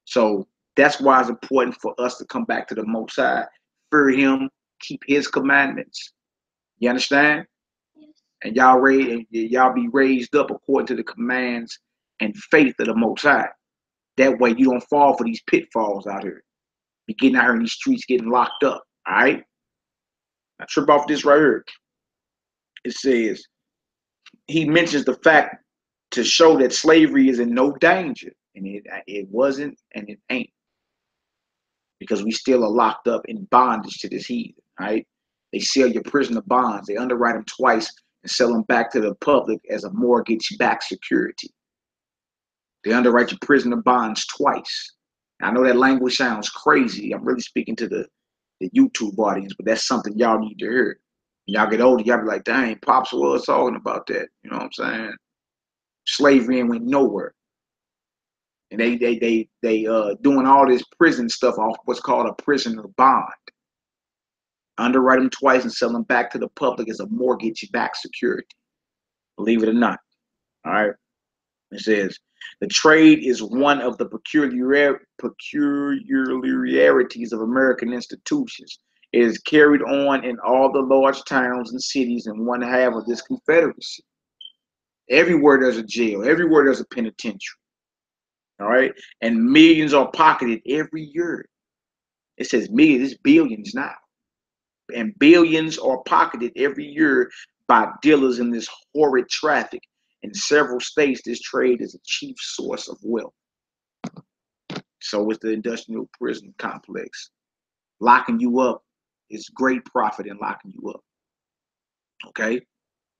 So that's why it's important for us to come back to the Most High, fear him, keep his commandments. You understand? And y'all be raised up according to the commands and faith of the Most High. That way you don't fall for these pitfalls out here. Be getting out here in these streets getting locked up. All right? Now trip off this right here. It says, he mentions the fact to show that slavery is in no danger. And it wasn't and it ain't. Because we still are locked up in bondage to this heathen. All right? They sell your prisoner bonds. They underwrite them twice and sell them back to the public as a mortgage-backed security. They underwrite your prisoner bonds twice. I know that language sounds crazy. I'm really speaking to the YouTube audience, but that's something y'all need to hear. When y'all get older, y'all be like, dang, Pops was talking about that. You know what I'm saying? Slavery ain't went nowhere. And they doing all this prison stuff off what's called a prisoner bond. Underwrite them twice and sell them back to the public as a mortgage-backed security. Believe it or not. All right. It says, the trade is one of the peculiarities of American institutions. It is carried on in all the large towns and cities in one half of this confederacy. Everywhere there's a jail. Everywhere there's a penitentiary. All right. And millions are pocketed every year. It says millions, it's billions now. And billions are pocketed every year by dealers in this horrid traffic. In several states, this trade is a chief source of wealth. So is the industrial prison complex. Locking you up is great profit in locking you up. Okay?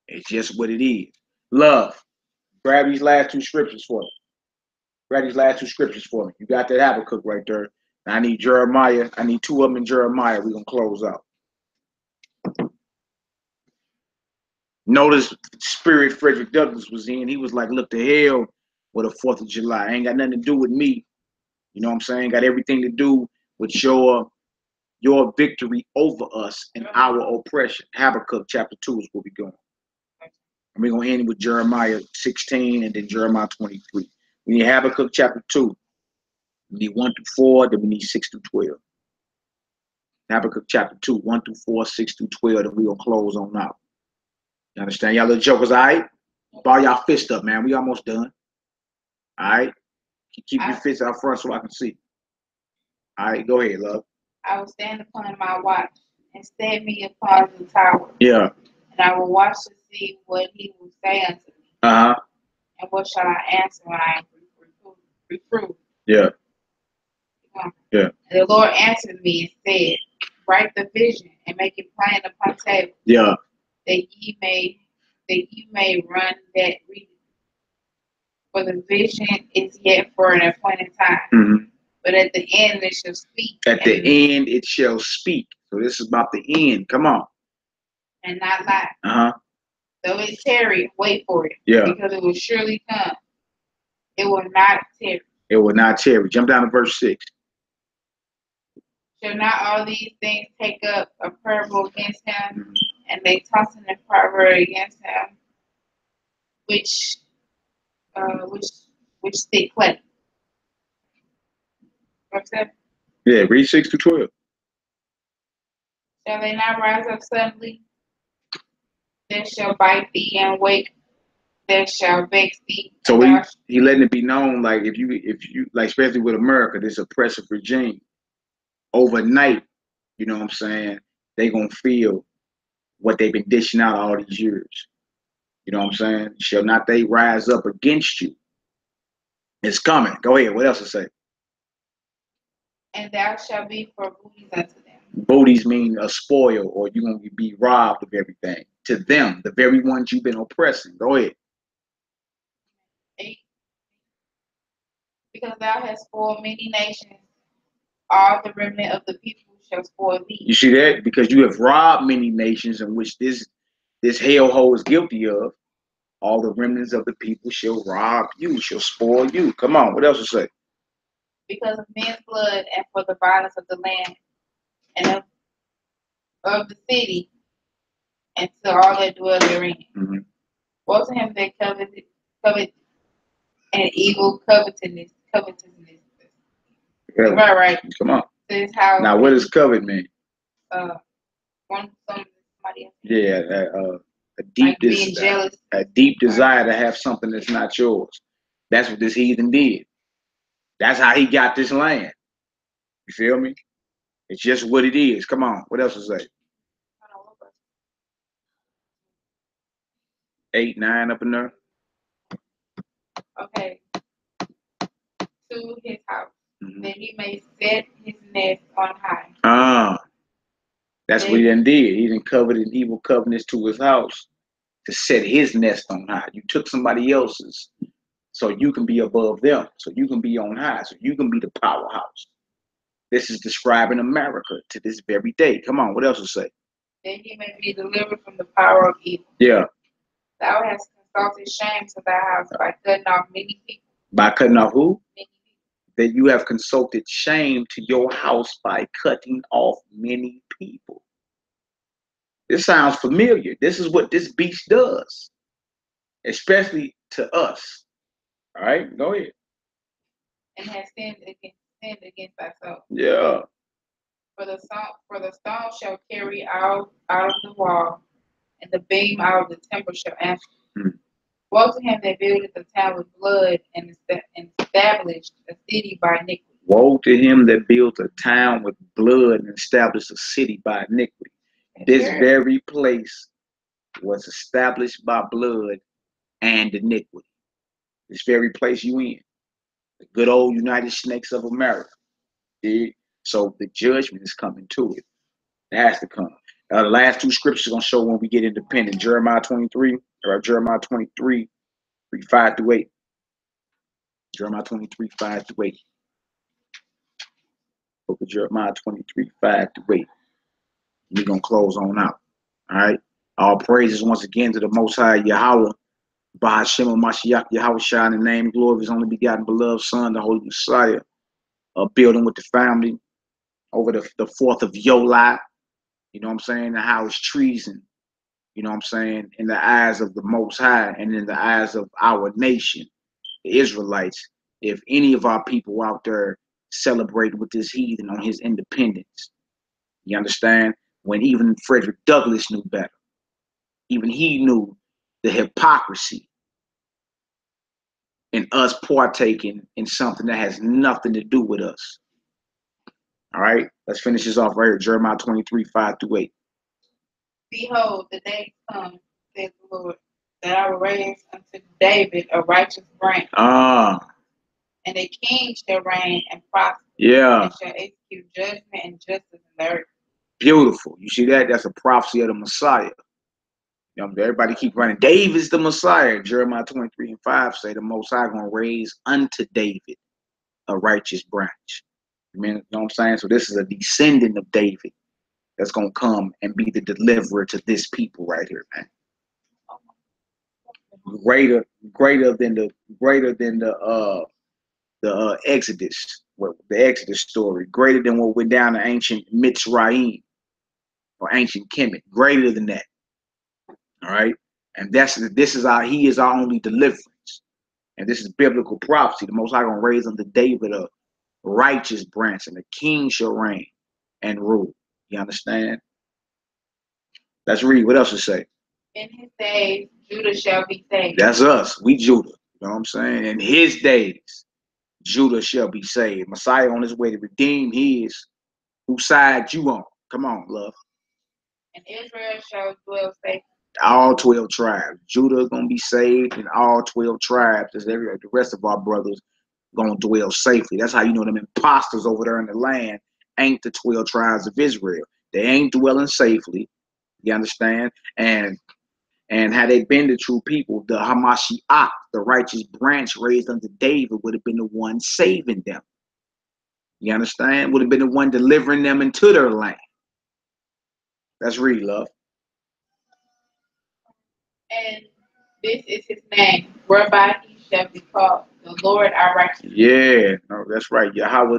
It's just what it is. Love. Grab these last 2 scriptures for me. Grab these last 2 scriptures for me. You got that Habakkuk right there. Now I need Jeremiah. I need 2 of them in Jeremiah. We're going to close out. Notice spirit Frederick Douglass was in. He was like, look, to hell with the 4th of July. Ain't got nothing to do with me. You know what I'm saying? Got everything to do with your victory over us and our oppression. Habakkuk chapter 2 is where we're going. And we're going to end with Jeremiah 16 and then Jeremiah 23. We need Habakkuk chapter 2. We need 1 through 4, then we need 6 through 12. Habakkuk chapter 2, 1 through 4, 6 through 12, then we're going to close on out. You understand? Y'all little jokers, all right? Ball y'all fist up, man. We almost done. All right. Keep your fists out front so I can see. All right, go ahead, love. I will stand upon my watch and set me upon the tower. Yeah. And I will watch to see what he will say unto me. Uh-huh. And what shall I answer when I am reproved? Yeah. Yeah. And the Lord answered me and said, write the vision and make it plain upon tables. Yeah. That ye may run that read. For the vision is yet for an appointed time. Mm-hmm. But at the end it shall speak. At the end it shall speak. So this is about the end. Come on. And not lie. Uh-huh. Though it tarry, wait for it. Yeah. Because it will surely come. It will not tarry. It will not tarry. Jump down to verse 6. Shall not all these things take up a parable against him? Mm-hmm. And they toss in a proverb against him, which stick clay. Verse 7. Yeah, read 6 to 12. Shall they not rise up suddenly? That shall bite thee and wake. That shall vex thee. So he letting it be known, like if you like, especially with America, this oppressive regime, overnight, you know what I'm saying, they gonna feel what they've been dishing out all these years. You know what I'm saying? Shall not they rise up against you? It's coming. Go ahead. What else to say? And thou shalt be for booties unto them. Booties mean a spoil, or you're going to be robbed of everything. To them, the very ones you've been oppressing. Go ahead. 8. Because thou hast spoiled many nations, all the remnant of the people shall spoil thee. You see that? Because you have robbed many nations in which this hellhole is guilty of. All the remnants of the people shall rob you, shall spoil you. Come on, what else to say? Because of men's blood and for the violence of the land and of the city and to all that dwell therein. Mm-hmm. Woe to him that covet and evil covetousness. Yeah. Right. Come on. To his house. Now, what does covet mean? Somebody else. Yeah, a deep like being jealous. A deep desire to have something that's not yours. That's what this heathen did. That's how he got this land. You feel me? It's just what it is. Come on. What else to say? 8, 9 up in there. Okay. To his house, Mm-hmm. that he may set his nest on high. That's what he done did. He done coveted evil covenants to his house to set his nest on high. You took somebody else's so you can be above them, so you can be on high, so you can be the powerhouse. This is describing America to this very day. Come on, what else to say? That he may be delivered from the power of evil. Yeah. Thou hast consulted shame to thy house by cutting off many people. By cutting off who? Many people. That you have consulted shame to your house by cutting off many people. This sounds familiar. This is what this beast does, especially to us. All right, go ahead. And has sinned against thyself. Yeah. For the stone shall carry out of the wall, and the beam out of the timber shall answer. Woe to him that buildeth a town with blood and established a city by iniquity. Woe to him that built a town with blood and established a city by iniquity. This very place was established by blood and iniquity. This very place you in. The good old United Snakes of America. So the judgment is coming to it. It has to come. The last two scriptures are going to show when we get independent. Jeremiah 23, 5 through 8. Jeremiah 23, 5 through 8. Book of Jeremiah 23, 5 through 8. We're going to close on out. All right. All praises once again to the Most High Yahweh. Ba'ashem Mashiach Yahweh Shai, in the name and glory of his only begotten beloved Son, the Holy Messiah. Building with the family over the 4th of Yolai. You know what I'm saying? And how it's treason. You know what I'm saying? In the eyes of the Most High and in the eyes of our nation, the Israelites. If any of our people out there celebrate with this heathen on his independence, you understand? When even Frederick Douglass knew better. Even he knew the hypocrisy in us partaking in something that has nothing to do with us. All right, let's finish this off right here. Jeremiah 23, 5-8. Behold, the days come, says the Lord, that I will raise unto David a righteous branch, and a king shall reign and prosper, yeah, and shall execute judgment and justice in the earth. Beautiful. You see that? That's a prophecy of the Messiah. You know, everybody keep running. David's the Messiah. Jeremiah 23 and 5 say the Most High gonna raise unto David a righteous branch. You know what I'm saying? So this is a descendant of David that's gonna come and be the deliverer to this people right here, man. Greater than the Exodus, the Exodus story. Greater than what went down to ancient Mitzrayim or ancient Kemet. Greater than that. All right, and he is our only deliverance, and this is biblical prophecy. The Most High gonna raise unto David a righteous branch, and the king shall reign and rule. You understand? Let's read. What else it say? In his days, Judah shall be saved. That's us. We Judah. You know what I'm saying? In his days, Judah shall be saved. Messiah on his way to redeem his. Whose side you on? Come on, love. And Israel shall dwell safely. All 12 tribes. Judah is going to be saved, and all 12 tribes, as the rest of our brothers, going to dwell safely. That's how you know them imposters over there in the land ain't the 12 tribes of Israel. They ain't dwelling safely. You understand? And had they been the true people, the Hamashiach, the righteous branch raised unto David, would have been the one saving them. You understand? Would have been the one delivering them into their land. Let's read, love. And this is his name, whereby he shall be called the Lord our righteousness. Yeah, no, that's right. Yahweh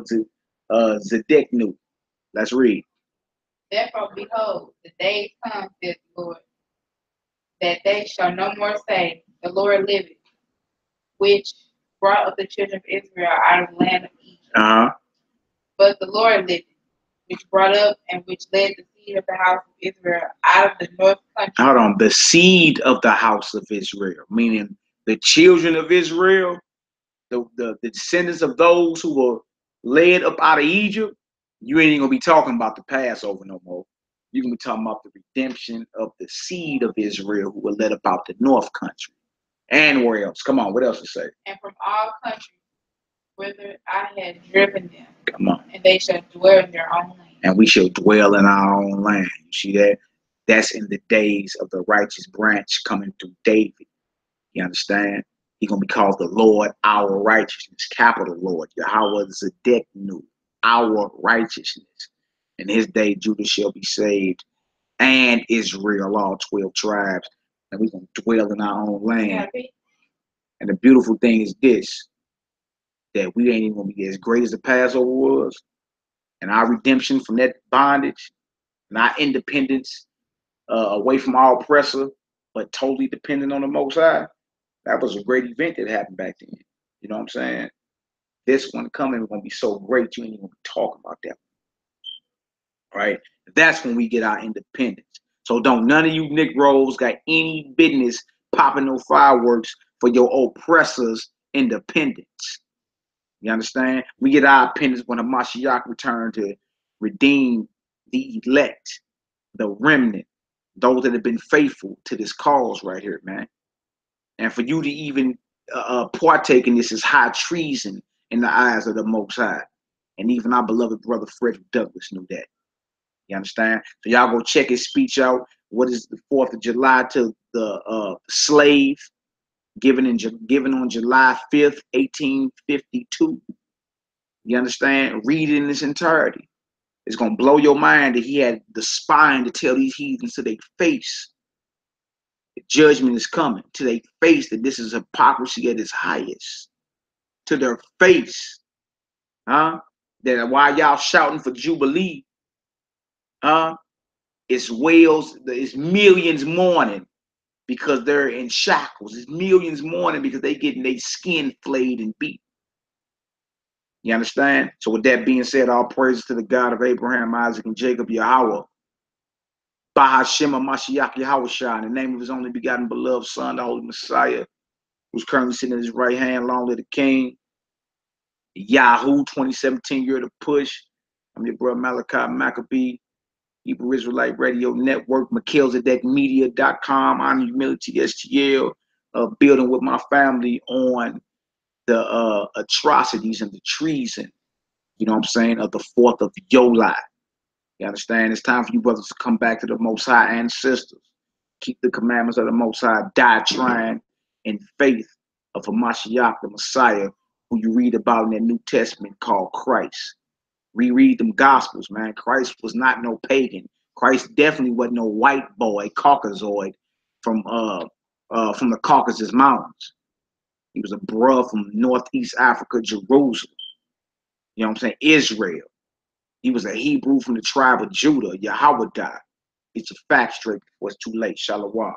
Zedeknu. Let's read. Therefore, behold, the days come, says the Lord, that they shall no more say, the Lord liveth, which brought up the children of Israel out of the land of Egypt. But the Lord liveth, which brought up and which led the seed of the house of Israel out of the north country. Hold on, the seed of the house of Israel, meaning the children of Israel, the descendants of those who were led up out of Egypt. You ain't gonna be talking about the Passover no more. You're gonna be talking about the redemption of the seed of Israel who were led up out the north country. And where else? Come on, what else to say? And from all countries whither I had driven them. Come on. And they shall dwell in their own land. And we shall dwell in our own land. You see that? That's in the days of the righteous branch coming through David. You understand? He's going to be called the Lord, our righteousness. Capital Lord. Yahweh Zedeknu, our righteousness. In his day, Judah shall be saved, and Israel, all 12 tribes. And we're going to dwell in our own land. And the beautiful thing is this, that we ain't even going to be as great as the Passover was. And our redemption from that bondage and our independence away from our oppressor, but totally dependent on the Most High. That was a great event that happened back then. You know what I'm saying? This one coming is going to be so great, you ain't even going to be talking about that. Right? That's when we get our independence. So don't none of you Negroes got any business popping no fireworks for your oppressors' independence. You understand? We get our independence when the Mashiach returned to redeem the elect, the remnant, those that have been faithful to this cause right here, man. And for you to even partake in this is high treason in the eyes of the Most High. And even our beloved brother Frederick Douglass knew that. You understand? So y'all go check his speech out. What is the 4th of July to the slave given on July 5th, 1852. You understand? Read it in its entirety. It's going to blow your mind that he had the spine to tell these heathens to their face. The judgment is coming to their face, that this is hypocrisy at its highest. To their face. That while y'all shouting for Jubilee, it's whales, it's millions mourning because they're in shackles. It's millions mourning because they getting their skin flayed and beat. You understand? So with that being said, all praises to the God of Abraham, Isaac, and Jacob, Yahweh. Bahashema Mashiach Yahweh Shah, in the name of his only begotten beloved Son, the Holy Messiah. who's currently sitting at his right hand, long live the king. Yahoo 2017 year to push. I'm your brother Malachi Maccabee, Hebrew Israelite Radio Network, McKelzadekMedia.com, Honor Humility STL, building with my family on the atrocities and the treason, you know what I'm saying, of the 4th of July. You understand? It's time for you brothers to come back to the Most High and sisters. Keep the commandments of the Most High, die trying in faith of Hamashiach, the Messiah, who you read about in the New Testament called Christ. Reread them Gospels, man. Christ was not no pagan. Christ definitely wasn't no white boy, Caucasoid from the Caucasus Mountains. He was a bruh from Northeast Africa, Jerusalem. You know what I'm saying? Israel. He was a Hebrew from the tribe of Judah, Yahweh. Get your facts straight before it's too late. Shalom.